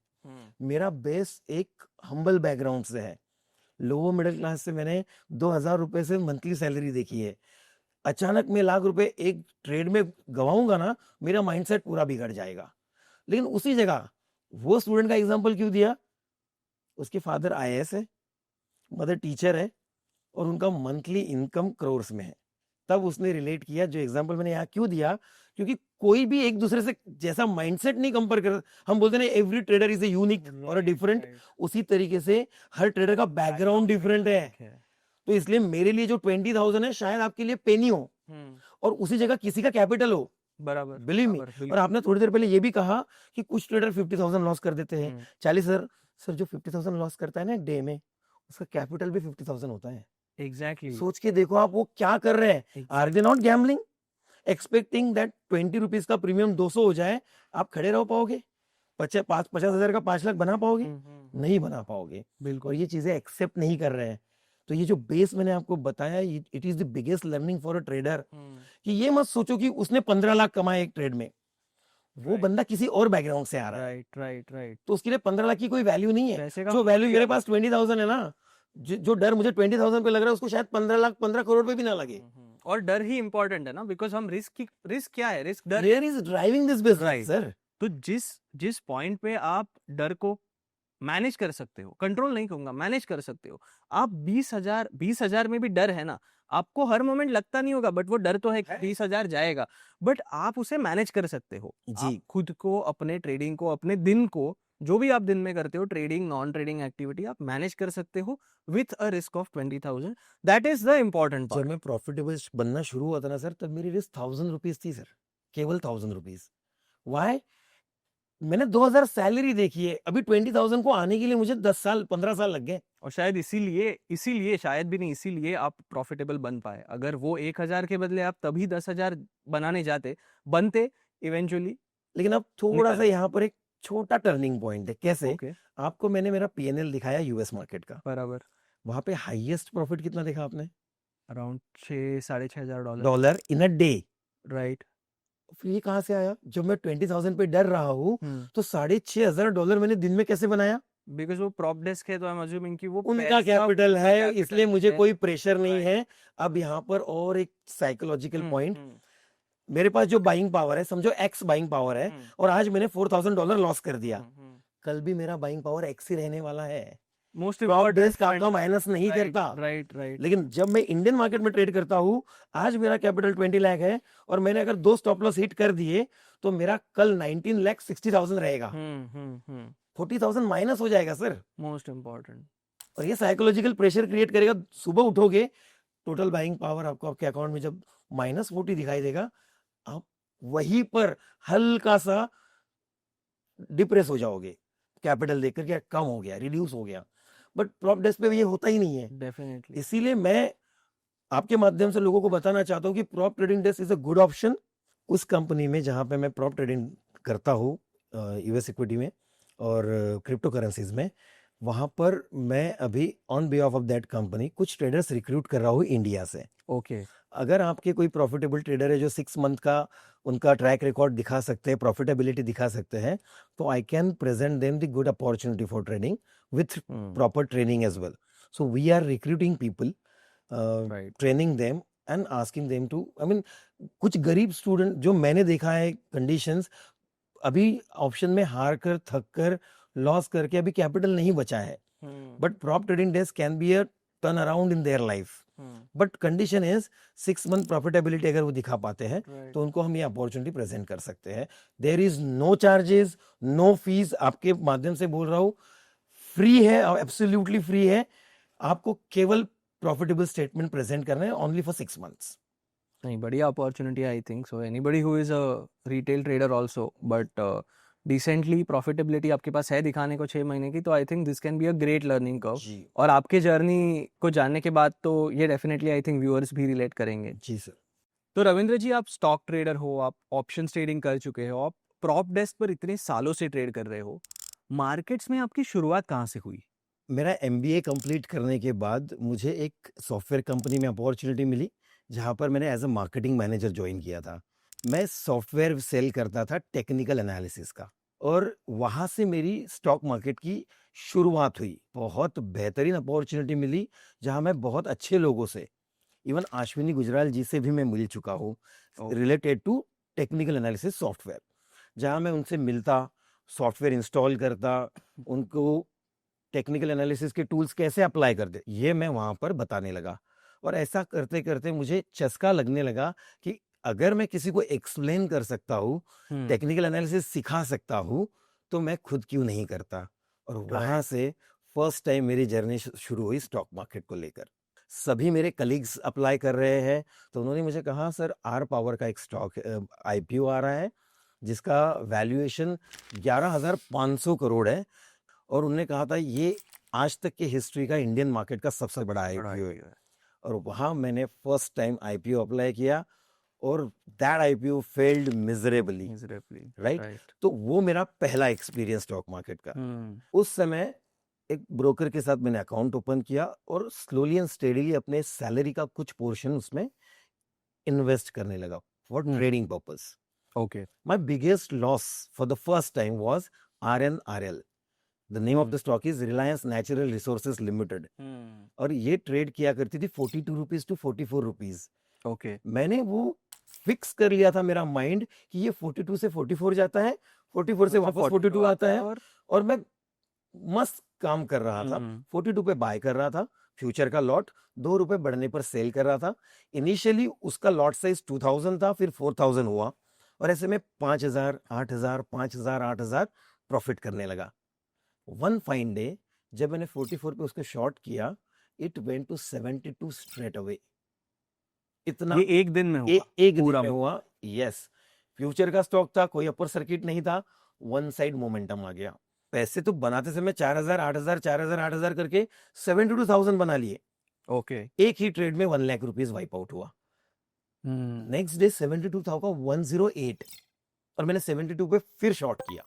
मेरा बेस एक हम्बल बैकग्राउंड से है, लोअर मिडिल क्लास से। मैंने 2,000 रुपए से मंथली सैलरी देखी है। अचानक मैं लाख रुपए एक ट्रेड में गवाऊंगा ना, मेरा माइंडसेट पूरा बिगड़ जाएगा। लेकिन उसी जगह वो स्टूडेंट का एग्जांपल क्यों दिया? उसके फादर IAS है, मदर टीचर है और उनका मंथली इनकम करोर्स में है। तब उसने रिलेट किया। जो एग्जांपल मैंने यहाँ क्यों दिया, क्योंकि कोई भी एक दूसरे से जैसा माइंडसेट नहीं कंपेयर कर। हम बोलते हैं every trader is a unique और डिफरेंट, उसी तरीके से हर ट्रेडर का बैकग्राउंड डिफरेंट है। तो इसलिए मेरे लिए जो 20,000 है शायद आपके लिए पेनी हो और उसी जगह किसी का कैपिटल हो। बराबर, बिलीव मी। और आपने थोड़ी देर पहले ये भी कहा कि कुछ ट्रेडर 50,000 लॉस कर देते हैं, 40,000। सर जो 50,000 लॉस करता है ना डे में, उसका कैपिटल भी 50,000 होता है। एग्जैक्टली। सोच के देखो आप वो क्या कर रहे हैं। Are they not gambling expecting that 20 rupees का प्रीमियम 200 हो जाए? आप खड़े रह पाओगे? 50,000 का 5 लाख बना पाओगे? नहीं बना पाओगे। बिल्कुल। और ये चीजें एक्सेप्ट नहीं कर रहे हैं। तो ये जो बेस मैंने आपको बताया, it is the biggest learning for a trader. कि ये मत सोचो कि उसने 15 लाख कमाए एक ट्रेड में, वो बंदा किसी और बैकग्राउंड से आ रहा है। राइट। तो उसके लिए 15 लाख की कोई वैल्यू नहीं है। पैसे का जो वैल्यू मेरे पास 20,000 है ना, जो डर मुझे 20,000 पे लग रहा है, उसको शायद 15 लाख 15 करोड़ पे भी ना लगे। और डर ही इंपॉर्टेंट है ना, बिकॉज हम रिस्क क्या है, रिस्क डर Fear is driving this business, sir. तो जिस पॉइंट पे आप डर को मैनेज कर सकते हो, कंट्रोल नहीं कहूंगा, मैनेज कर सकते हो। आप 20,000 में भी डर है ना, आपको हर मोमेंट लगता नहीं होगा, बट वो डर तो है कि 20,000 जाएगा, बट आप उसे मैनेज कर सकते हो। जी। आप खुद को, अपने ट्रेडिंग को, अपने दिन को, जो भी आप दिन में करते हो, ट्रेडिंग नॉन ट्रेडिंग एक्टिविटी, आप मैनेज कर सकते हो with a risk of 20,000। That is the important जब पार्ट। मैं प्रॉफिटेबल बनना शुरू हुआ था ना सर, तब मेरी रिस्क 1,000 रुपीज थी सर, केवल 1,000 रुपीज। वाई? मैंने 2,000 सैलरी देखी है। अभी 20,000 को आने के लिए मुझे 10 साल 15 साल लग गए। और शायद इसीलिए शायद भी नहीं, इसीलिए आप प्रॉफिटेबल बन पाए। अगर वो 1,000 के बदले आप तभी 10,000 बनाने बनते इवेंचुअली। लेकिन अब थोड़ा सा यहाँ पर एक छोटा टर्निंग पॉइंट है। कैसे? Okay. आपको मैंने मेरा PNL दिखाया यूएस मार्केट का, बराबर। वहां पे हाईएस्ट प्रॉफिट कितना देखा आपने? Around 6,500 dollar in a day. Right. फिर ये कहाँ से आया? जब मैं 20,000 पे डर रहा हूँ, तो $6,500 मैंने दिन में कैसे बनाया? बिकॉज वो प्रॉप डेस्क है, तो आई एम अज्यूमिंग कि वो उनका कैपिटल है, इसलिए मुझे कोई प्रेशर नहीं है। अब यहाँ पर और एक साइकोलॉजिकल पॉइंट, मेरे पास जो बाइंग पावर है, समझो एक्स बाइंग पावर है, और आज मैंने $4,000 लॉस कर दिया, कल भी मेरा बाइंग पावर एक्स ही रहने वाला है। मोस्ट आपका माइनस नहीं करता। राइट। लेकिन जब मैं इंडियन मार्केट में ट्रेड करता हूँ, आज मेरा कैपिटल 20 लाख है और मैंने अगर 2 स्टॉप लॉस हिट कर दिए, तो मेरा कल 19,60,000 रहेगा। 40,000 माइनस हो जाएगा सर। Most important. और ये साइकोलॉजिकल प्रेशर क्रिएट करेगा। सुबह उठोगे, टोटल बाइंग पावर आपको आपके अकाउंट में जब -40 दिखाई देगा, आप वहीं पर हल्का सा डिप्रेस हो जाओगे। कैपिटल देखकर क्या कम हो गया, रिड्यूस हो गया। बट प्रॉप डेस्क पे ये होता ही नहीं है। डेफिनेटली। इसीलिए मैं आपके माध्यम से लोगों को बताना चाहता हूँ कि prop trading desk is a good option. उस कंपनी में जहाँ पे मैं प्रॉप ट्रेडिंग करता हूँ, यूएस इक्विटी में और क्रिप्टो करेंसीज में, वहाँ पर मैं अभी on behalf of that company कुछ ट्रेडर्स रिक्रूट कर रहा हूँ इंडिया से। ओके। अगर आपके कोई प्रॉफिटेबल ट्रेडर है जो 6 मंथ का उनका ट्रैक रिकॉर्ड दिखा सकते हैं, प्रॉफिटेबिलिटी दिखा सकते हैं, तो I can present them the good opportunity for trading with proper training as well. So we are recruiting people, right. Training them and asking them to, I mean कुछ गरीब student जो मैंने देखा है कंडीशंस, अभी ऑप्शन में हार कर, थक कर, लॉस करके अभी कैपिटल नहीं बचा है, but prop trading desk can be a turn around in their life. But condition is 6 month profitability अगर वो दिखा पाते हैं तो उनको हम ये अपॉर्चुनिटी प्रेजेंट कर सकते हैं। There is no charges, no fees, आपके माध्यम से बोल रहा हूँ, फ्री है, एब्सोल्युटली फ्री है। आपको केवल प्रॉफिटेबल स्टेटमेंट प्रेजेंट करना है ओनली फॉर 6 मंथ्स। नहीं, बढ़िया opportunity I think so. Anybody who is a retail trader also but decently profitability आपके पास है दिखाने को 6 महीने की, तो I think this can be a great learning curve. जी और आपके जर्नी को जानने के बाद तो ये डेफिनेटली आई थिंक व्यूअर्स भी रिलेट करेंगे। जी सर। तो रविंद्र जी, आप स्टॉक ट्रेडर हो, आप ऑप्शन ट्रेडिंग कर चुके हो, आप प्रॉप डेस्क पर इतने सालों से ट्रेड कर रहे हो, मार्केट्स में आपकी शुरुआत कहाँ से हुई? मेरा एमबीए कंप्लीट करने के बाद मुझे एक सॉफ्टवेयर कंपनी में अपॉर्चुनिटी मिली, जहाँ पर मैंने as a marketing manager join किया था। मैं सॉफ्टवेयर सेल करता था टेक्निकल एनालिसिस का, और वहाँ से मेरी स्टॉक मार्केट की शुरुआत हुई। बहुत बेहतरीन अपॉर्चुनिटी मिली, जहाँ मैं बहुत अच्छे लोगों से, इवन अश्विनी गुजराल जी से भी मैं मिल चुका हूँ okay. Related to technical analysis software, जहाँ मैं उनसे मिलता, सॉफ्टवेयर इंस्टॉल करता, उनको टेक्निकल एनालिसिस के टूल्स कैसे अप्लाई करते, ये मैं वहां पर बताने लगा। और ऐसा करते करते मुझे चस्का लगने लगा कि अगर मैं किसी को एक्सप्लेन कर सकता हूँ, टेक्निकल एनालिसिस सिखा सकता हूँ, तो मैं खुद क्यों नहीं करता। और वहां से फर्स्ट टाइम मेरी जर्नी शुरू हुई स्टॉक मार्केट को लेकर। सभी मेरे कलीग्स अप्लाई कर रहे हैं, तो उन्होंने मुझे कहा, सर आर पावर का एक स्टॉक आईपीओ आ रहा है जिसका वैल्यूएशन 11,500 करोड़ है, और उन्होंने कहा था ये आज तक की हिस्ट्री का इंडियन मार्केट का सबसे बड़ा आईपीओ है। और वहां मैंने फर्स्ट टाइम आईपीओ अप्लाई किया, और that IPO failed miserably, right. तो वो मेरा पहला एक्सपीरियंस स्टॉक मार्केट का। उस समय एक ब्रोकर के साथ मैंने अकाउंट ओपन किया, और स्लोली एंड स्टेडीली अपने सैलरी का कुछ पोर्शन उसमें इन्वेस्ट करने लगा for trading purpose. Okay. My biggest loss for the first time was RNRL। The name of the stock is Reliance natural resources limited, और ये ट्रेड किया करती थी 42 रुपीज टू 44 रुपीज। ओके। मैंने वो फिक्स कर लिया था मेरा माइंड कि ये 42 से 44 जाता है, 44 से वापस 42 आता है, और मैं मस्त काम कर रहा था। 42 पे बाय कर रहा था फ्यूचर का लॉट, 2 रुपए बढ़ने पर सेल कर रहा था। इनिशियली उसका लॉट साइज 2000 था, फिर 4000 हुआ, और ऐसे में 5000, 8000, 5000, 8000 प्रॉफिट करने लगा। वन फाइन डे जब मैंने 44 पे उसको शॉर्ट किया, it went to 72 straight away. इतना ये एक दिन में हुआ? एक दिन में हुआ, यस। फ्यूचर का स्टॉक था, कोई अपर सर्किट नहीं था, वन साइड मोमेंटम आ गया। पैसे तो बनाते समय 4000, 8000, 4000, 8000 करके 72,000 बना लिए। ओके। एक ही ट्रेड में 1 लाख रुपीस वाइप आउट हुआ। नेक्स्ट डे 72,000 का 108, और मैंने 72 पे फिर शॉर्ट किया।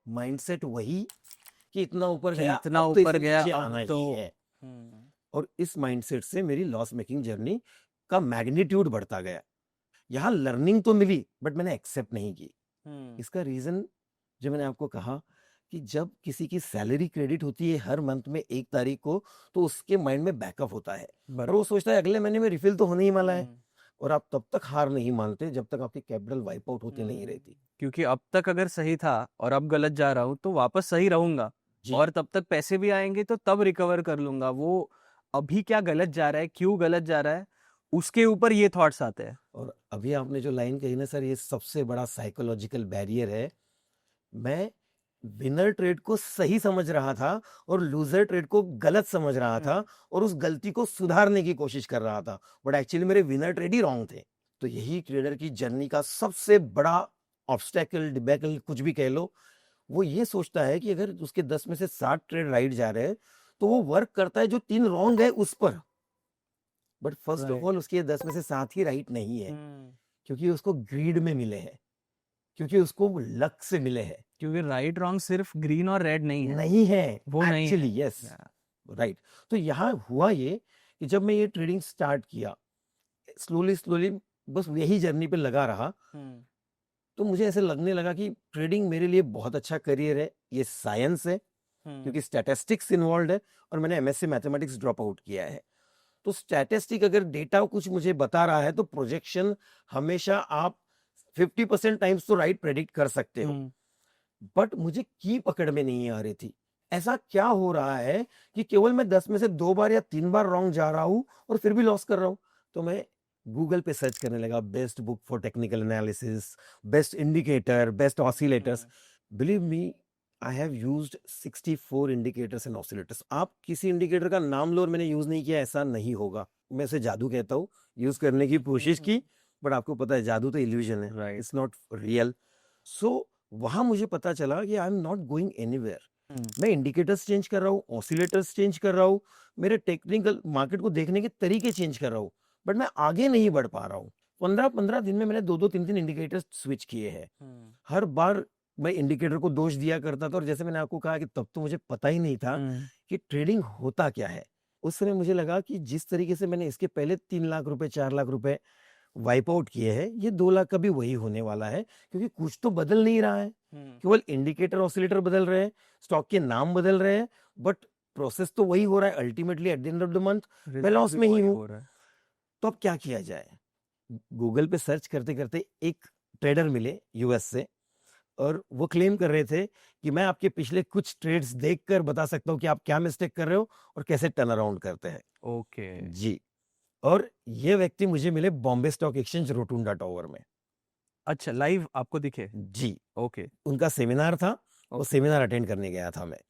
माइंडसेट वही कि इतना ऊपर गया, इतना अब तो ऊपर इससे गया, नीचे अब आना तो ही है। और इस माइंडसेट से मेरी लॉस मेकिंग जर्नी का मैग्नीट्यूड बढ़ता गया। यहाँ लर्निंग तो मिली, बट मैंने एक्सेप्ट नहीं की। इसका रीजन जो मैंने आपको कहा कि जब किसी की सैलरी क्रेडिट होती है हर मंथ में 1 तारीख को, तो उसके माइंड में बैकअप होता है, और वो सोचता है अगले महीने में रिफिल तो होने ही वाला है। और आप तब तक हार नहीं मानते जब तक आपकी कैपिटल वाइप आउट होती नहीं रहती। क्योंकि अब तक अगर सही था और अब गलत जा रहा हूँ तो वापस सही रहूंगा, और तब तक पैसे भी आएंगे तो तब रिकवर कर लूंगा। वो अभी क्या गलत जा रहा है, क्यों गलत जा रहा है, उसके ऊपर ये थॉट्स आते हैं। और अभी आपने जो लाइन कही ना सर, ये सबसे बड़ा साइकोलॉजिकल बैरियर है। मैं विनर ट्रेड को सही समझ रहा था और लूजर ट्रेड को गलत समझ रहा था, और उस गलती को सुधारने की कोशिश कर रहा था, बट एक्चुअली मेरे विनर ट्रेड ही रॉन्ग थे। तो यही ट्रेडर की जर्नी का सबसे बड़ा ऑब्स्टेकल, डिबेकल, कुछ भी कह लो। वो ये सोचता है कि अगर उसके 10 में से 7 ट्रेड राइट जा रहे हैं, तो वो वर्क करता है जो 3 रॉन्ग है उस पर। But first of Right. All उसके 10 में से 7 ही राइट नहीं है, क्योंकि उसको ग्रीड में मिले हैं, क्योंकि उसको लक से मिले हैं, क्योंकि राइट रॉन्ग सिर्फ ग्रीन और रेड नहीं है, नहीं है वो नहीं है। Actually, yes right. तो यहाँ हुआ ये कि जब मैं ये ट्रेडिंग स्टार्ट किया, स्लोली स्लोली बस यही जर्नी पे लगा रहा, तो मुझे ऐसे लगने लगा कि ट्रेडिंग मेरे लिए बहुत अच्छा करियर है, ये साइंस है, क्योंकि स्टैटिस्टिक्स इन्वॉल्व है, और मैंने एमएससी मैथमेटिक्स ड्रॉप आउट किया है। तो स्टैटिस्टिक अगर डेटा कुछ मुझे बता रहा है, तो प्रोजेक्शन हमेशा आप 50% टाइम्स तो राइट प्रेडिक्ट कर सकते हो, बट मुझे की पकड़ में नहीं आ रही थी। ऐसा क्या हो रहा है कि केवल मैं 10 में से 2 बार या 3 बार रॉन्ग जा रहा हूं और फिर भी लॉस कर रहा हूं। तो मैं गूगल पे सर्च करने लगा, best book for technical analysis, best indicator, best oscillators. Believe me, I have used 64 indicators and oscillators. आप किसी इंडिकेटर का नाम लो और मैंने यूज नहीं किया, ऐसा नहीं होगा। मैं इसे जादू कहता हूँ, यूज करने की कोशिश की, बट आपको पता है जादू तो इल्यूजन है, Right. It's not real. So वहां मुझे पता चला कि I am not going anywhere. मैं इंडिकेटर्स चेंज कर रहा हूँ, ऑसिलेटर्स चेंज कर रहा हूँ, मेरे टेक्निकल मार्केट को देखने के तरीके चेंज कर रहा हूँ, बट मैं आगे नहीं बढ़ पा रहा हूँ। 15-15 दिन में मैंने 2-2 3-3 इंडिकेटर्स स्विच किए हैं। हर बार मैं इंडिकेटर को दोष दिया करता था, और जैसे मैंने आपको कहा कि तब तो मुझे पता ही नहीं था कि ट्रेडिंग होता क्या है। उस समय मुझे लगा कि जिस तरीके से मैंने इसके पहले 3 लाख रुपए 4 लाख रुपए वाइप आउट किए हैं, ये 2 लाख का भी वही होने वाला है, क्योंकि कुछ तो बदल नहीं रहा है। केवल इंडिकेटर ऑसिलेटर बदल रहे हैं, स्टॉक के नाम बदल रहे हैं, बट प्रोसेस तो वही हो रहा है। Ultimately at the end of the month मैं लॉस में ही हूँ। तो अब क्या किया जाए? गूगल पे सर्च करते करते एक ट्रेडर मिले यूएस से, और वो क्लेम कर रहे थे कि मैं आपके पिछले कुछ ट्रेड्स देखकर बता सकता हूँ कि आप क्या मिस्टेक कर रहे हो और कैसे टर्न अराउंड करते हैं। ओके जी। और ये व्यक्ति मुझे मिले Bombay stock exchange rotunda tower में। अच्छा, लाइव आपको दिखे? जी। ओके। उनका सेमिनार था, वो सेमिनार अटेंड करने गया था मैं,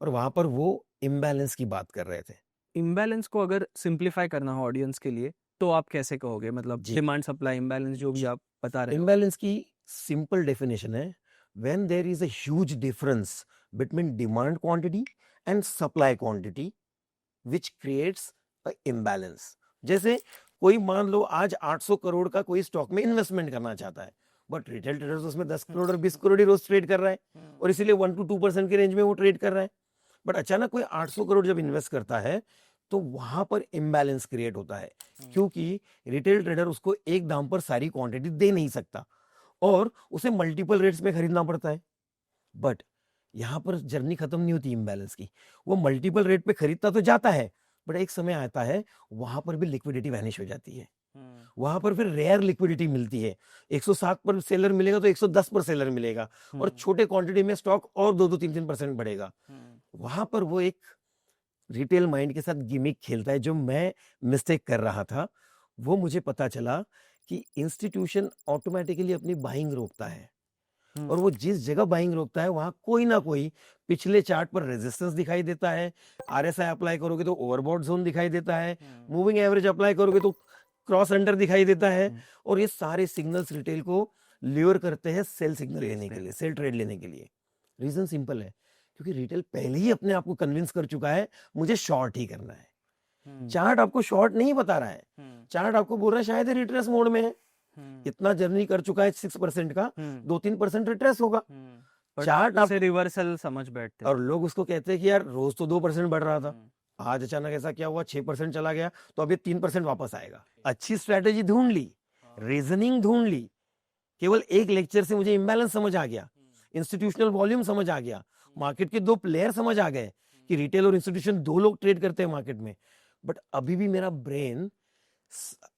और वहां पर वो इम्बैलेंस की बात कर रहे थे। इम्बैलेंस को अगर सिंप्लीफाई करना हो ऑडियंस के लिए, तो आप कैसे कहोगे? मतलब डिमांड सप्लाई इम्बैलेंस जो भी आप बता रहे हो। इम्बैलेंस की सिंपल डेफिनेशन है, when there is a huge difference between demand quantity and supply quantity which creates a imbalance. जैसे कोई मान लो आज 800 करोड़ का कोई स्टॉक में इन्वेस्टमेंट करना चाहता है, बट रिटेल ट्रेडर्स उसमें 10 करोड़ और 20 करोड़ ही रोज ट्रेड कर रहा है, और इसीलिए 1 to 2% के रेंज में वो ट्रेड कर रहा है। बट अचानक कोई 800 करोड़ जब इन्वेस्ट करता है, तो वहां पर इम्बैलेंस क्रिएट होता है, क्योंकि रिटेल ट्रेडर उसको एक दाम पर सारी क्वांटिटी दे नहीं सकता, और उसे मल्टीपल रेट्स में खरीदना पड़ता है। बट यहाँ पर जर्नी खत्म नहीं होती इम्बैलेंस की। वो मल्टीपल रेट पे खरीदता तो जाता है, बट एक समय आता है वहां पर भी लिक्विडिटी वैनिश हो जाती है। वहां पर फिर रेयर लिक्विडिटी मिलती है। 107 पर सेलर मिलेगा तो 110 पर सेलर मिलेगा, और छोटे क्वांटिटी में स्टॉक और 2-3% बढ़ेगा। वहां पर वो एक रिटेल माइंड के साथ गिमिक खेलता है, जो मैं मिस्टेक कर रहा था। वो मुझे पता चला कि इंस्टीट्यूशन ऑटोमेटिकली अपनी बाइंग रोकता है, और वो जिस जगह बाइंग रोकता है वहां कोई ना कोई पिछले चार्ट पर रेजिस्टेंस दिखाई देता है। आरएसआई अप्लाई करोगे तो ओवरबॉट जोन दिखाई देता है, मूविंग एवरेज अप्लाई करोगे तो क्रॉस अंडर दिखाई देता है, और ये सारे सिग्नल्स रिटेल को ल्योर करते हैं सेल सिग्नल लेने के लिए, सेल ट्रेड लेने के लिए। रीजन सिंपल है, क्योंकि रिटेल पहले ही अपने आप को कन्विंस कर चुका है मुझे शॉर्ट ही करना है। चार्ट आपको शॉर्ट नहीं बता रहा है, चार्ट आपको बोल रहा है शायद रिट्रेस मोड में है। इतना जर्नी कर चुका है 6% का, 2-3% रिट्रेस होगा। चार्ट आप रिवर्सल समझ बैठते हैं, और लोग उसको कहते हैं कि यार रोज तो 2% बढ़ रहा था, आज अचानक ऐसा क्या हुआ 6% चला गया, तो अब ये 3% वापस आएगा। अच्छी स्ट्रेटेजी ढूंढ ली, रीजनिंग ढूंढ ली, केवल एक लेक्चर से मुझे इम्बैलेंस समझ आ गया, इंस्टीट्यूशनल वॉल्यूम समझ आ गया, मार्केट के 2 प्लेयर समझ आ गए कि रिटेल और इंस्टीट्यूशन 2 लोग ट्रेड करते हैं मार्केट में। बट अभी भी मेरा ब्रेन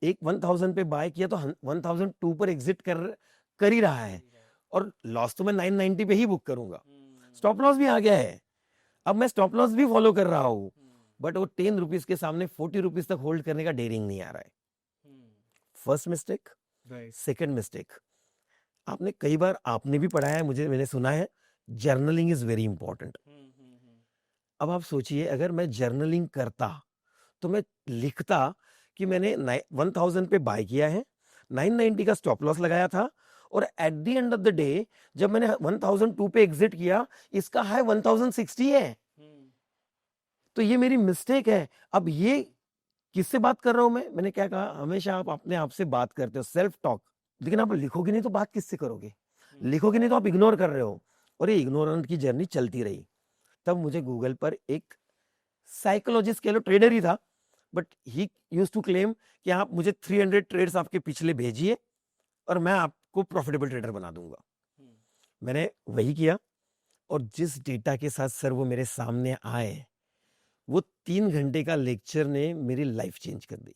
एक 1000 पे बाय किया तो 1002 पर एग्जिट कर ही रहा है, और लॉस तो मैं 990 पे ही बुक करूंगा। स्टॉप लॉस भी आ गया है, अब मैं स्टॉप लॉस भी फॉलो कर रहा हूं, बट वो 10 रुपीज के सामने 40 रुपीज तक होल्ड करने का डेयरिंग नहीं आ रहा है। First mistake. सेकंड मिस्टेक, आपने कई बार आपने भी पढ़ा है, मैंने सुना है, जर्नलिंग इज वेरी इंपॉर्टेंट। अब आप सोचिए, अगर मैं जर्नलिंग करता तो मैं लिखता कि मैंने 1000 पे बाय किया है, 990 का स्टॉप लॉस लगाया था, और at the end of the day जब मैंने 1002 पे एग्जिट किया, इसका हाई 1060 है। तो ये मेरी मिस्टेक है। अब ये किससे बात कर रहा हूं मैं? मैंने क्या कहा, हमेशा आप अपने आप से बात करते हो, सेल्फ टॉक, लेकिन आप लिखोगे नहीं तो बात किससे करोगे? लिखोगे नहीं तो आप इग्नोर कर रहे हो, और ये इग्नोरेंट की जर्नी चलती रही। तब मुझे गूगल पर एक साइकोलॉजिस्ट कह लो, ट्रेडर ही था, but he used to claim कि आप मुझे 300 ट्रेड्स आपके पिछले भेजिए और मैं आपको प्रॉफिटेबल ट्रेडर बना दूंगा। मैंने वही किया, और जिस डेटा के साथ सर वो मेरे सामने आए, वो 3 घंटे का लेक्चर ने मेरी लाइफ चेंज कर दी।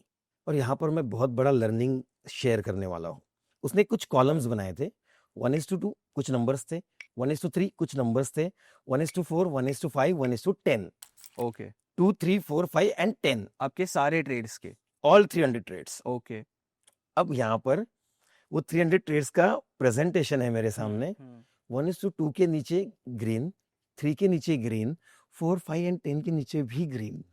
और यहाँ पर मैं बहुत बड़ा लर्निंग शेयर करने वाला हूँ। उसने कुछ कॉलम्स बनाए थे, 1:2 कुछ नंबर्स थे, 1:3 कुछ नंबर्स थे, 1:4, 1:5, 1:10, ओके 2, 3, 4, 5 एंड 10, आपके सारे ट्रेड्स के? All 300 trades. ओके अब यहाँ पर वो 300 ट्रेड्स का प्रेजेंटेशन है मेरे सामने। 1:2 के नीचे ग्रीन, 3 के नीचे ग्रीन, 4, 5 एंड 10 के नीचे भी green.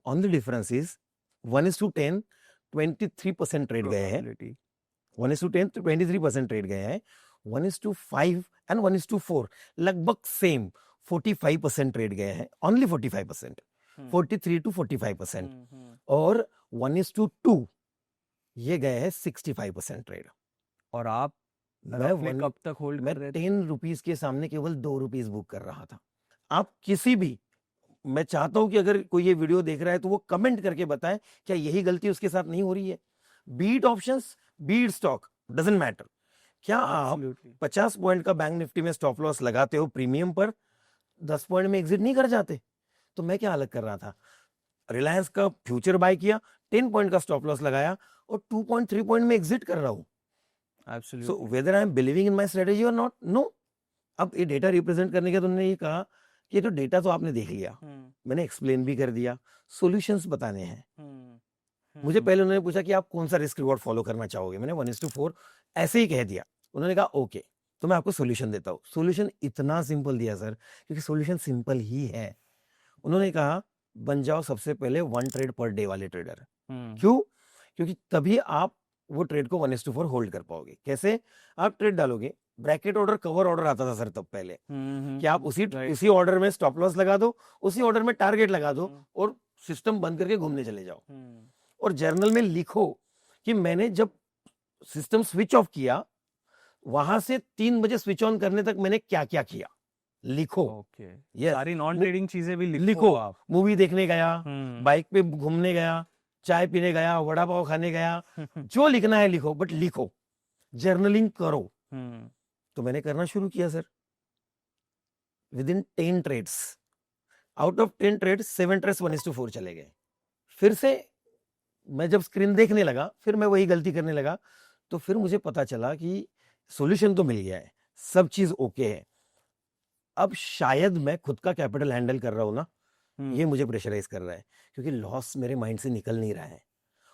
On the difference is 1:10 23% trade गए हैं, 1:10 तो 23% ट्रेड गए हैं, 1:5 एंड 1:4 लगभग सेम 45% ट्रेड गए हैं, ओनली 45%, 43 to 45%, और 1:2 ये गए हैं 65% ट्रेड। और आप मैं roughly कब तक होल्ड मैं कर रहे थे? 10 रुपीज के सामने केवल 2 रुपीज बुक कर रहा था। आप किसी भी, मैं चाहता हूं कि अगर कोई ये वीडियो देख रहा है तो वो कमेंट करके बताएं क्या यही गलती उसके साथ नहीं हो रही है। Be it options, be it stock, doesn't matter. क्या आप Absolutely. 50 पॉइंट का बैंक निफ्टी में स्टॉप लॉस लगाते हो प्रीमियम पर, 10 पॉइंट में एग्जिट नहीं कर जाते? तो मैं क्या अलग कर रहा था, रिलायंस का फ्यूचर बाय किया, 10 पॉइंट का स्टॉप लॉस लगाया और 2.3 पॉइंट में एग्जिट कर रहा हूं। Absolutely. So whether I am believing in my strategy और नॉट, नो। अब ये डेटा रिप्रेजेंट करने के बाद उन्होंने ये कहा कि ये तो डेटा तो आपने देख लिया, मैंने एक्सप्लेन भी कर दिया, सॉल्यूशंस बताने हैं। मुझे पहले उन्होंने पूछा कि आप कौन सा रिस्क रिवॉर्ड फॉलो करना चाहोगे, मैंने 1:4 ऐसे ही कह दिया। उन्होंने कहा ओके, तो मैं आपको सॉल्यूशन देता हूँ। सॉल्यूशन इतना सिंपल दिया सर, क्योंकि सॉल्यूशन सिंपल ही है। उन्होंने कहा बन जाओ सबसे पहले 1 ट्रेड पर डे वाले ट्रेडर। क्यों? क्योंकि तभी आप वो ट्रेड को 1:4 होल्ड कर पाओगे। कैसे? आप ट्रेड डालोगे, ब्रैकेट ऑर्डर, कवर ऑर्डर आता था सर तब पहले, कि आप उसी ऑर्डर में स्टॉप लॉस लगा दो, उसी ऑर्डर में टारगेट लगा दो और सिस्टम बंद करके घूमने चले जाओ। और जर्नल में लिखो कि मैंने जब सिस्टम स्विच ऑफ किया, वहां से 3 बजे स्विच ऑन करने तक मैंने क्या क्या किया, लिखो। Okay Yes. सारी नॉन ट्रेडिंग चीजें भी लिखो। आप। मूवी देखने गया, बाइक पे घूमने गया, चाय पीने गया, वड़ा पाव खाने गया, जो लिखना है लिखो, बट लिखो, जर्नलिंग करो। तो मैंने करना शुरू किया sir. Within 10 trades, out of 10 trades 7 trades 1:4 चले गए। फिर से मैं जब स्क्रीन देखने लगा, फिर मैं वही गलती करने लगा। तो फिर मुझे पता चला कि सॉल्यूशन तो मिल गया है, सब चीज ओके है। अब शायद मैं खुद का कैपिटल हैंडल कर रहा हूं ना, ये मुझे प्रेशराइज कर रहा है, क्योंकि लॉस मेरे माइंड से निकल नहीं रहा है।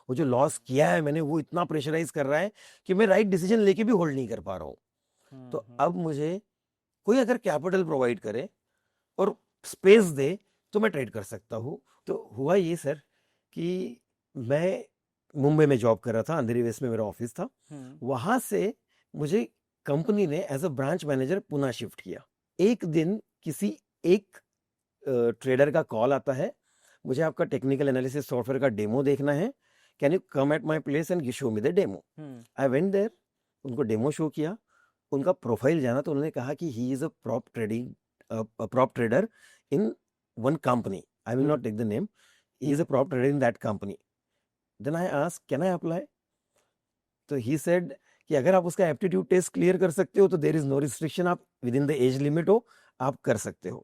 वो जो लॉस किया है मैंने, वो इतना प्रेशराइज कर रहा है कि मैं राइट डिसीजन लेके भी होल्ड नहीं कर पा रहा हूं। तो अब मुझे कोई अगर कैपिटल प्रोवाइड करे और स्पेस दे तो मैं ट्रेड कर सकता हूं। तो हुआ ये सर कि मैं मुंबई में जॉब कर रहा था, अंधेरी वेस्ट में मेरा ऑफिस था। वहां से मुझे कंपनी ने as a branch manager Pune shift किया। एक दिन किसी एक ट्रेडर का कॉल आता है, मुझे आपका टेक्निकल एनालिसिस सॉफ्टवेयर का डेमो देखना है, can you come at my place and show me the demo. I went there, उनको डेमो शो किया, उनका प्रोफाइल जाना, तो उन्होंने कहा कि he is a prop trader in one company, I will not take the name, he is a prop trader in that company. Then I asked, can I apply? तो he said कि अगर आप उसका एप्टीट्यूड टेस्ट क्लियर कर सकते हो तो there is no restriction, आप within the age limit हो, आप कर सकते हो।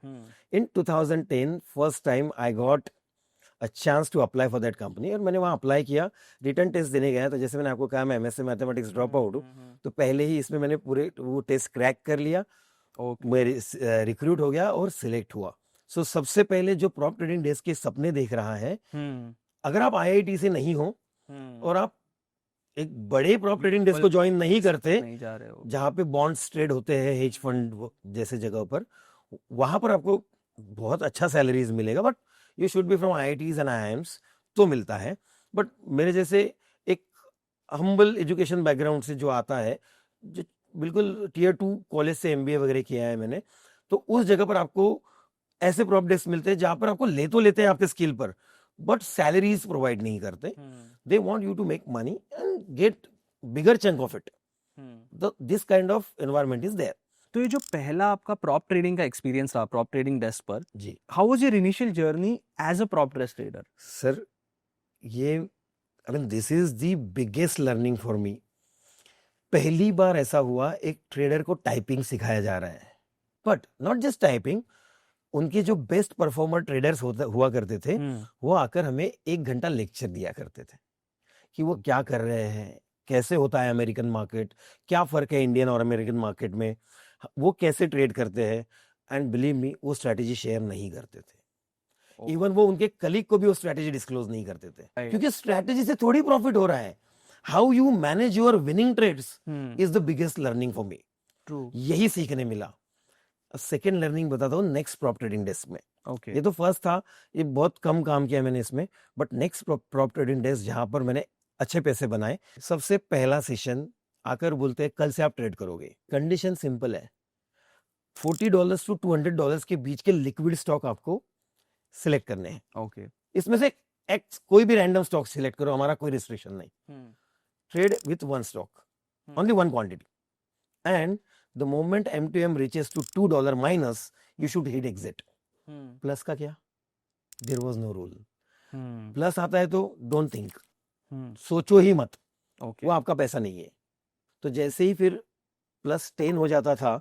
In 2010 first time I got a chance to apply for that company, और मैंने वहाँ अप्लाई किया, रिटर्न टेस्ट देने गया। तो जैसे मैंने आपको कहा मैं एमएससी मैथमेटिक्स ड्रॉप आउट हूँ, तो पहले ही इसमें मैंने पूरे वो टेस्ट क्रैक कर लिया, मैं रिक्रूट हो गया और सिलेक्ट हुआ। सो सबसे पहले जो प्रॉप ट्रेडिंग डेस्क के सपने देख रहा है, अगर आप आईआईटी से नहीं हो और आप एक बड़े प्रॉप ट्रेडिंग डेस्क को ज्वाइन नहीं करते, नहीं जा रहे हो, जहाँ पे बॉन्ड्स ट्रेड होते हैं, हेज फंड जैसे जगह पर, वहां पर आपको बहुत अच्छा सैलरीज मिलेगा, but you should be from IITs and IIMs, तो मिलता है। बट मेरे जैसे एक हम्बल एजुकेशन बैकग्राउंड से जो आता है, जो बिल्कुल टियर 2 कॉलेज से एमबीए वगैरह किया है मैंने, तो उस जगह पर आपको ऐसे प्रॉप डेस्क मिलते हैं जहां पर आपको ले तो लेते हैं आपके स्किल पर, बट सैलरीज प्रोवाइड नहीं करते. They want you to make money and get bigger chunk of it. This kind of environment is there. तो ये जो पहला आपका प्रॉप ट्रेडिंग का एक्सपीरियंस रहा प्रॉप ट्रेडिंग डेस्क पर, जी how was your initial journey as a prop desk trader? Sir, ये I mean this is the biggest learning for me. पहली बार ऐसा हुआ, एक ट्रेडर को टाइपिंग सिखाया जा रहा है, बट नॉट जस्ट टाइपिंग. उनके जो बेस्ट परफॉर्मर ट्रेडर्स हुआ करते थे, वो आकर हमें 1 घंटा लेक्चर दिया करते थे कि वो क्या कर रहे हैं, कैसे होता है अमेरिकन मार्केट, क्या फर्क है इंडियन और अमेरिकन मार्केट में, वो कैसे ट्रेड करते हैं. एंड बिलीव मी, वो स्ट्रैटेजी शेयर नहीं करते थे. इवन वो उनके कलीग को भी वो स्ट्रैटेजी डिस्क्लोज नहीं करते थे, क्योंकि स्ट्रैटेजी से थोड़ी प्रॉफिट हो रहा है. How you manage your winning trades is the biggest learning for me. True. यही सीखने मिला. सेकेंड लर्निंग बताता हूँ नेक्स्ट प्रॉप ट्रेडिंग डेस्क में. ओके. ये तो फर्स्ट था, ये बहुत कम काम किया मैंने इसमें, but next prop trading desk जहां पर मैंने अच्छे पैसे बनाए. सबसे पहला सेशन आकर बोलते हैं कल से आप ट्रेड करोगे. कंडीशन सिंपल है, $40 to $200 के बीच के लिक्विड स्टॉक आपको सिलेक्ट करने हैं. ओके. इसमें से एक्स कोई भी रैंडम स्टॉक सिलेक्ट करो, हमारा कोई रिस्ट्रिक्शन नहीं. Trade with one stock, only one quantity, and the moment M2M reaches to $2 minus, you should hit exit. Plus का क्या? There was no rule. Plus आता है तो डोंट थिंक, सोचो ही मत. ओके. वो आपका पैसा नहीं है. तो जैसे ही फिर +10 हो जाता था,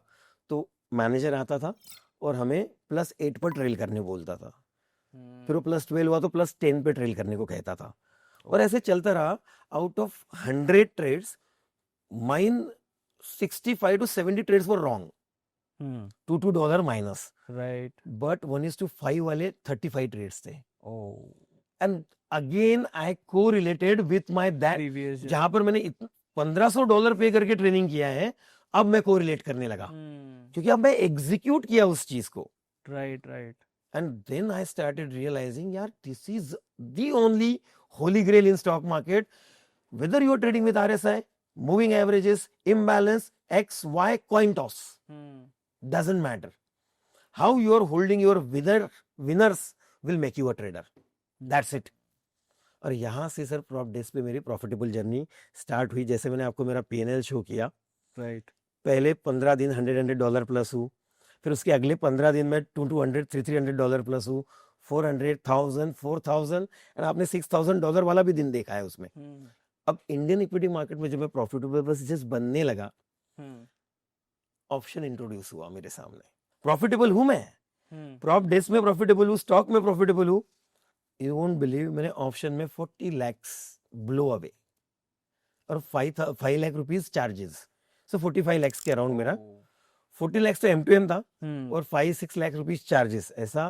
तो मैनेजर आता था और हमें +8 पर ट्रेल करने बोलता था. फिर वो +12 हुआ तो +10 पे ट्रेल करने को कहता था. और ऐसे चलता रहा. Out of 100 trades, mine 65 to 70 trades were wrong. $2 minus. Right. But 1:5 वाले 35 trades थे. Oh. And again I correlated with my that Previous. जहां पर मैंने $1500 पे करके ट्रेनिंग किया है, अब मैं कोरिलेट करने लगा, क्योंकि अब मैं एग्जीक्यूट किया उस चीज को. Right. Right. And then I started realizing, यार, this is the only holy grail in stock market. Whether you are trading with RSI, moving averages, imbalance, X, Y, coin toss, doesn't matter. How you are holding your winners will make you a trader. That's it. और यहाँ से sir prop desk पे मेरी profitable journey start हुई. जैसे मैंने आपको मेरा P&L शो किया. Right. पहले 15 दिन $100 प्लस हूँ, फिर उसके अगले 15 दिन में $200, $300 प्लस हूँ, 400, 1000, 4000, एंड आपने $6000 वाला भी दिन देखा है उसमें. अब इंडियन इक्विटी मार्केट में जब मैं प्रॉफिटेबल बस जस्ट बनने लगा, ऑप्शन इंट्रोड्यूस हुआ मेरे सामने. प्रॉफिटेबल हूं मैं, प्रॉप डेस्क में प्रॉफिटेबल हूं, स्टॉक में प्रॉफिटेबल हूं. यू वोंट बिलीव, मैंने ऑप्शन में 40 lakhs ब्लो अवे और 5 lakh रुपीज चार्जेस. सो 45 lakhs के अराउंड मेरा 40 lakhs तो M2M था और 5-6 lakh रुपीज चार्जेस. ऐसा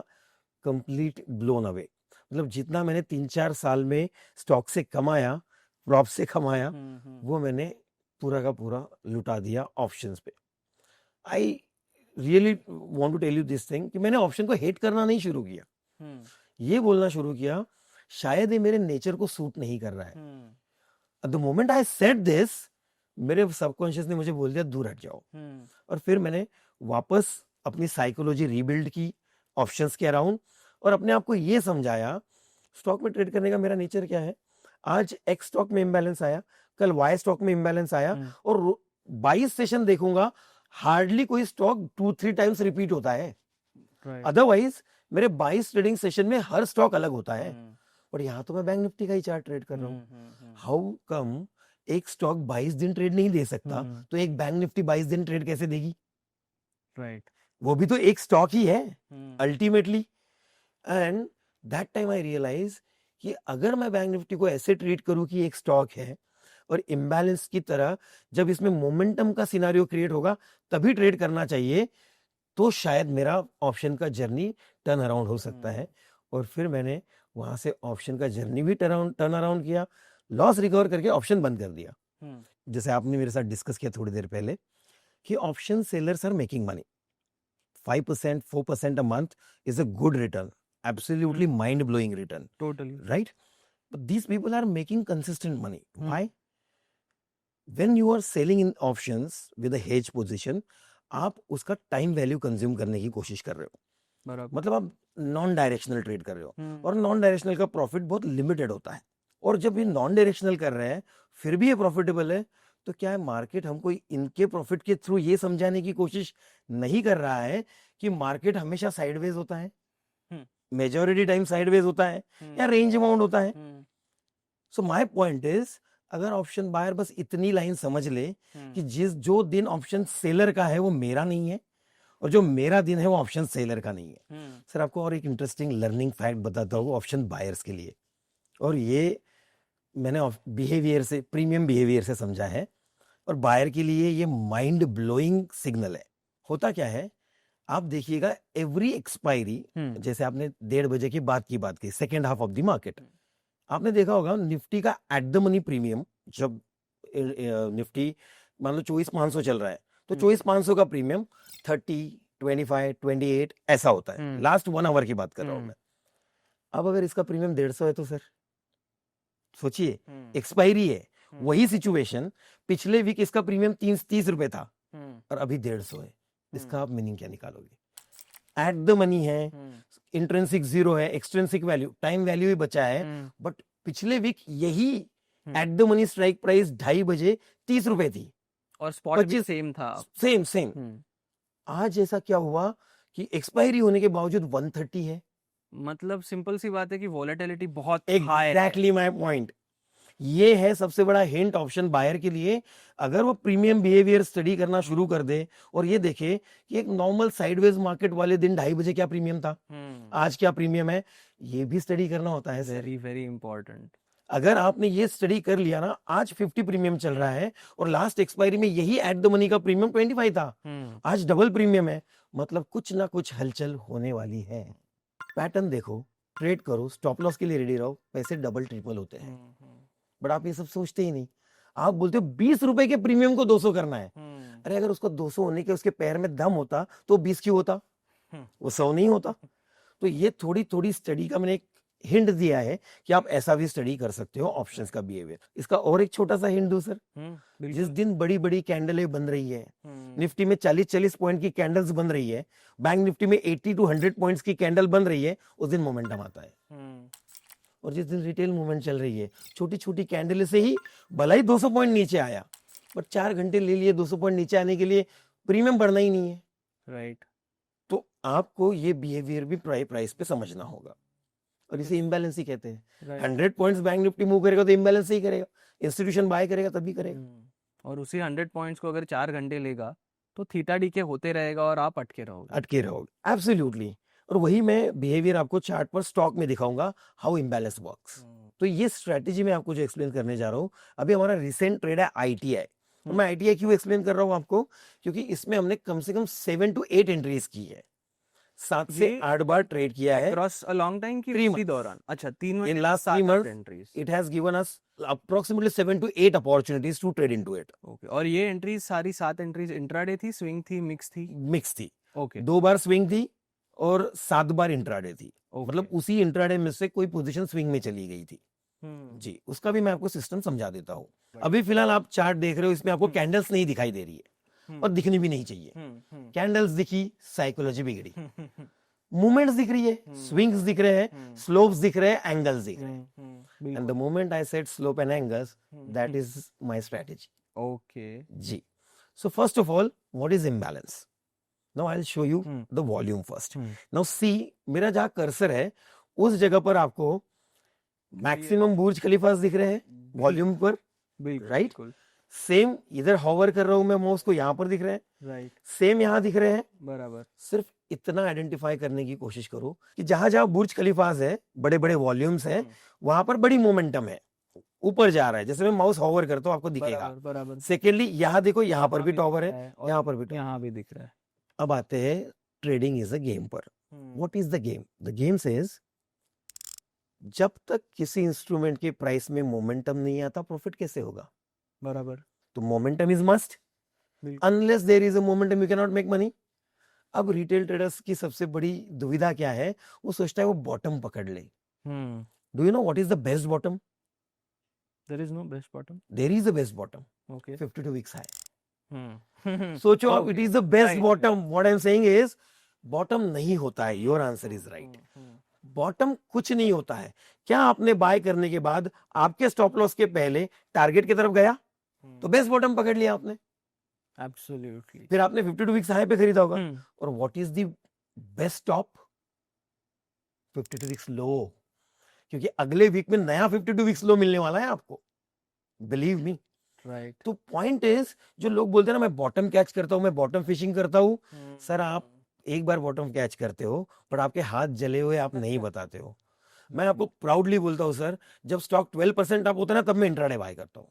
कंप्लीट ब्लोन अवे. मतलब जितना मैंने 3-4 साल में स्टॉक से कमाया, प्रॉप से कमाया, वो मैंने पूरा का पूरा लुटा दिया ऑप्शंस पे. I really want to tell you this thing कि मैंने ऑप्शन को हेट करना नहीं शुरू किया. ये बोलना शुरू किया, शायद ये मेरे नेचर को सूट नहीं कर रहा है. At the moment I said this, मेरे सबकॉन्शियस ने मुझे बोल दिया दूर हट जाओ. और फिर मैंने वापस अपनी साइकोलॉजी रीबिल्ड की ऑप्शंस के अराउंड, और अपने आप को ये समझाया स्टॉक में ट्रेड करने का मेरा नेचर क्या है. आज एक्स स्टॉक में इम्बैलेंस आया, कल वाई स्टॉक में इम्बैलेंस आया, और 22 सेशन देखूंगा, हार्डली कोई स्टॉक 2-3 टाइम्स रिपीट होता है. अदरवाइज मेरे 22 ट्रेडिंग सेशन में हर स्टॉक अलग होता है. और यहाँ तो मैं बैंक निफ्टी का ही चार्ट ट्रेड कर रहा हूँ. हाउ कम एक स्टॉक 22 दिन ट्रेड नहीं दे सकता, तो एक बैंक निफ्टी 22 दिन ट्रेड कैसे देगी? राइट. वो भी तो एक स्टॉक ही है ultimately. And that time I realize कि अगर मैं बैंक निफ्टी को ऐसे ट्रीट करूं कि एक स्टॉक है, और इम्बैलेंस की तरह जब इसमें मोमेंटम का सिनारियो क्रिएट होगा तभी ट्रेड करना चाहिए, तो शायद मेरा ऑप्शन का जर्नी टर्न अराउंड हो सकता है. और फिर मैंने वहां से ऑप्शन का जर्नी भी टर्न अराउंड किया, लॉस रिकवर करके ऑप्शन बंद कर दिया. जैसे आपने मेरे साथ डिस्कस किया थोड़ी देर पहले कि option sellers are making money. 5%, 4% a month is a good return. Absolutely mind-blowing return. Totally. Right? But these people are making consistent money. Why? When you are selling in options with a hedge position, आप उसका time value consume करने की कोशिश कर रहे हो. बराबर. मतलब आप नॉन डायरेक्शनल ट्रेड कर रहे हो और नॉन डायरेक्शनल का प्रॉफिट बहुत लिमिटेड होता है, और जब ये नॉन डायरेक्शनल कर रहे हैं फिर भी ये प्रॉफिटेबल है, तो क्या है मार्केट हमको इनके प्रॉफिट के थ्रू ये समझाने की कोशिश नहीं कर रहा है कि मार्केट हमेशा साइडवेज होता है, मेजॉरिटी टाइम साइडवेज होता है या रेंज अमाउंट होता है। सो माय पॉइंट इज, अगर ऑप्शन बायर बस इतनी लाइन समझ ले कि जो दिन ऑप्शन सेलर का है वो मेरा नहीं है और जो मेरा दिन है वो ऑप्शन सेलर का नहीं है। सर आपको और एक इंटरेस्टिंग लर्निंग फैक्ट बताता हूँ ऑप्शन बायर्स के लिए, और ये मैंने बिहेवियर से, प्रीमियम बिहेवियर से समझा है, और बायर के लिए ये माइंड ब्लोइंग सिग्नल है। होता क्या है, आप देखिएगा एवरी एक्सपायरी, जैसे आपने 1:30 बजे की बात की second half of the market, आपने देखा होगा निफ्टी का एट द मनी प्रीमियम, जब निफ्टी मान लो 24,500 चल रहा है तो 24,500 का प्रीमियम 30, 25, 28 ऐसा होता है। लास्ट 1 आवर की बात कर रहा हूं मैं। अब अगर इसका प्रीमियम 150 है तो सर सोचिए, एक्सपायरी है, वही सिचुएशन पिछले वीक इसका प्रीमियम 30 रुपए था और अभी 150 है। इसका आप मीनिंग क्या निकालोगे? एट द मनी है, इंट्रिंसिक 0 है, एक्सट्रिंसिक वैल्यू, टाइम वैल्यू ही बचा है, बट पिछले वीक यही at the money strike price 2:30 बजे 30 रुपए थी और स्पॉट भी सेम था, सेम। आज ऐसा क्या हुआ कि एक्सपायरी होने के बावजूद 130 है। मतलब सिंपल सी बात है कि वोलेटिलिटी बहुत हाई है। Exactly my point. ये है सबसे बड़ा हिंट ऑप्शन बायर के लिए। अगर वो प्रीमियम बिहेवियर स्टडी करना शुरू कर दे और ये देखे कि एक नॉर्मल साइडवेज मार्केट वाले दिन 2:30 बजे क्या प्रीमियम था, आज क्या प्रीमियम है, ये भी स्टडी करना होता है। Very very important. अगर आपने ये स्टडी कर लिया ना, आज 50 प्रीमियम चल रहा है और लास्ट एक्सपायरी में यही एट द मनी का प्रीमियम 25 था, आज डबल प्रीमियम है, मतलब कुछ ना कुछ हलचल होने वाली है। पैटर्न देखो, ट्रेड करो, स्टॉप लॉस के लिए रेडी रहो, पैसे डबल ट्रिपल होते हैं। बट आप ये सब सोचते ही नहीं। आप बोलते हो 20 रुपए के प्रीमियम को 200 करना है। अरे अगर उसको 200 होने के उसके पैर में दम होता तो 20 क्यों होता, वो 100 नहीं होता। तो ये थोड़ी थोड़ी स्टडी का मैंने एक हिंट दिया है कि आप ऐसा भी स्टडी कर सकते हो ऑप्शंस का बिहेवियर। इसका और एक छोटा सा हिंट दूं सर, जिस दिन बड़ी बड़ी कैंडलें बन रही है, निफ्टी में 40-40 पॉइंट की कैंडल्स बन रही है, बैंक निफ्टी में 80 to 100 पॉइंट्स की कैंडल बन रही है, उस दिन मोमेंटम आता है। और जिस दिन रिटेल मूवमेंट चल रही है, छोटी छोटी कैंडल से ही भला ही 200 पॉइंट नीचे आया, बट 4 घंटे ले लिए 200 पॉइंट नीचे आने के लिए, प्रीमियम बढ़ना ही नहीं है। राइट। तो आपको ये बिहेवियर भी प्राइस पे समझना होगा, और इसे इम्बैलेंस ही कहते हैं। 100 पॉइंट्स बैंक निफ्टी मूव करेगा तो इम्बैलेंस ही करेगा, इंस्टीट्यूशन बाय करेगा तभी करेगा। और उसी 100 पॉइंट्स को अगर 4 घंटे लेगा तो थीटा डी के होते रहेगा और आप अटके रहोगे। एब्सोल्युटली। और वही मैं बिहेवियर आपको चार्ट पर स्टॉक में दिखाऊंगा, हाउ इम्बैलेंस वर्क्स। तो ये स्ट्रेटेजी मैं आपको जो एक्सप्लेन करने जा रहा हूँ, अभी हमारा रिसेंट ट्रेड है ITI। तो मैं ITI क्यों एक्सप्लेन कर रहा हूँ आपको, क्योंकि इसमें हमने कम से कम 7 to 8 एंट्रीज की है, 7 से 8 बार ट्रेड किया है across a long time की 3 इसी दौरान। अच्छा 3 in last 3 months it has given us approximately 7 to 8 opportunities to trade into it। Okay. और ये एंट्रीज सारी 7 एंट्रीज इंट्राडे थी, स्विंग थी, मिक्स थी? ओके। 2 बार स्विंग थी और 7 बार इंट्राडे थी। मतलब उसी इंट्राडे में से कोई पोजीशन स्विंग में चली गई थी। जी, उसका भी मैं आपको सिस्टम समझा देता हूँ। अभी फिलहाल आप चार्ट देख रहे हो, इसमें आपको कैंडल्स नहीं दिखाई दे रही है और दिखनी भी नहीं चाहिए। कैंडल्स दिखी, साइकोलॉजी बिगड़ी। मूवमेंट्स दिख रही है, स्विंग्स दिख रहे हैं, स्लोप्स दिख रहे हैं, एंगल्स दिख रहे हैं। And the moment I said slope and angles, that is my strategy. Okay जी। So first of all, what is imbalance? Now I will show you the volume first. Now see, मेरा जहां cursor है उस जगह पर आपको maximum बुर्ज खलीफास दिख रहे हैं वॉल्यूम पर, राइट? सेम इधर हॉवर कर रहा हूं मैं माउस को, यहां पर दिख रहे हैं, राइट? सेम यहां दिख रहे हैं, बराबर। सिर्फ इतना आइडेंटिफाई करने की कोशिश करो कि जहां जहां बुर्ज खलीफास है, बड़े बड़े वॉल्यूम्स हैं, वहां पर बड़ी मोमेंटम है, ऊपर जा रहा है। जैसे मैं माउस हॉवर करता हूं आपको दिखेगा। बराबर। सेकेंडली यहाँ देखो, यहाँ पर भी टॉवर है, यहाँ पर भी, यहाँ भी दिख रहा है। अब आते हैं ट्रेडिंग इज अ गेम पर। What is the game? The game says, जब तक किसी इंस्ट्रूमेंट के प्राइस में मोमेंटम नहीं आता, प्रॉफिट कैसे होगा? बराबर। तो momentum is must, unless there is a momentum you can not make money. अब रिटेल ट्रेडर्स की सबसे बड़ी दुविधा क्या है? वो सोचता है वो बॉटम पकड़ ले। Do you know what is the best bottom? There is no best bottom. There is the best bottom. Okay. 52 weeks high. सोचो आप, it is the best bottom. What I am saying is, bottom नहीं होता है, your answer is right. Bottom कुछ नहीं होता है। क्या आपने बाय करने के बाद आपके स्टॉप लॉस के पहले टारगेट की तरफ गया तो बेस्ट बॉटम पकड़ लिया आपने, एब्सोल्युटली। फिर आपने 52 वीक्स हाई पे खरीदा होगा। और what is the best stop? 52 weeks low, क्योंकि अगले वीक में नया 52 वीक्स लो मिलने वाला है आपको, बिलीव मी। राइट। तो पॉइंट इज, जो लोग बोलते हैं ना मैं बॉटम कैच करता हूं, मैं बॉटम फिशिंग करता हूं, सर आप एक बार बॉटम कैच करते हो पर आपके हाथ जले हुए आप नहीं बताते हो। मैं आपको प्राउडली बोलता हूं सर, जब स्टॉक 12% अप होता है ना तब मैं इंट्राडे बाय करता हूं,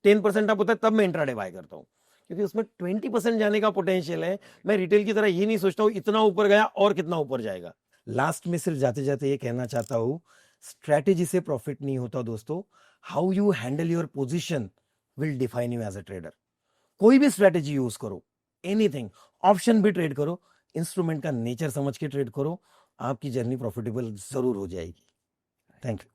10% अप होता है तब मैं इंट्राडे बाय करता हूं, क्योंकि उसमें 20% जाने का पोटेंशियल है। मैं रिटेल की तरह ये नहीं सोचता हूं इतना ऊपर गया और कितना ऊपर जाएगा। लास्ट में सिर्फ जाते जाते ये कहना चाहता हूं, स्ट्रैटेजी से प्रॉफिट नहीं होता दोस्तों, how you handle your position will define you as a trader. कोई भी स्ट्रैटेजी यूज करो, एनीथिंग, ऑप्शन भी ट्रेड करो, इंस्ट्रूमेंट का नेचर समझ के ट्रेड करो, आपकी जर्नी प्रॉफिटेबल जरूर हो जाएगी। Thank you.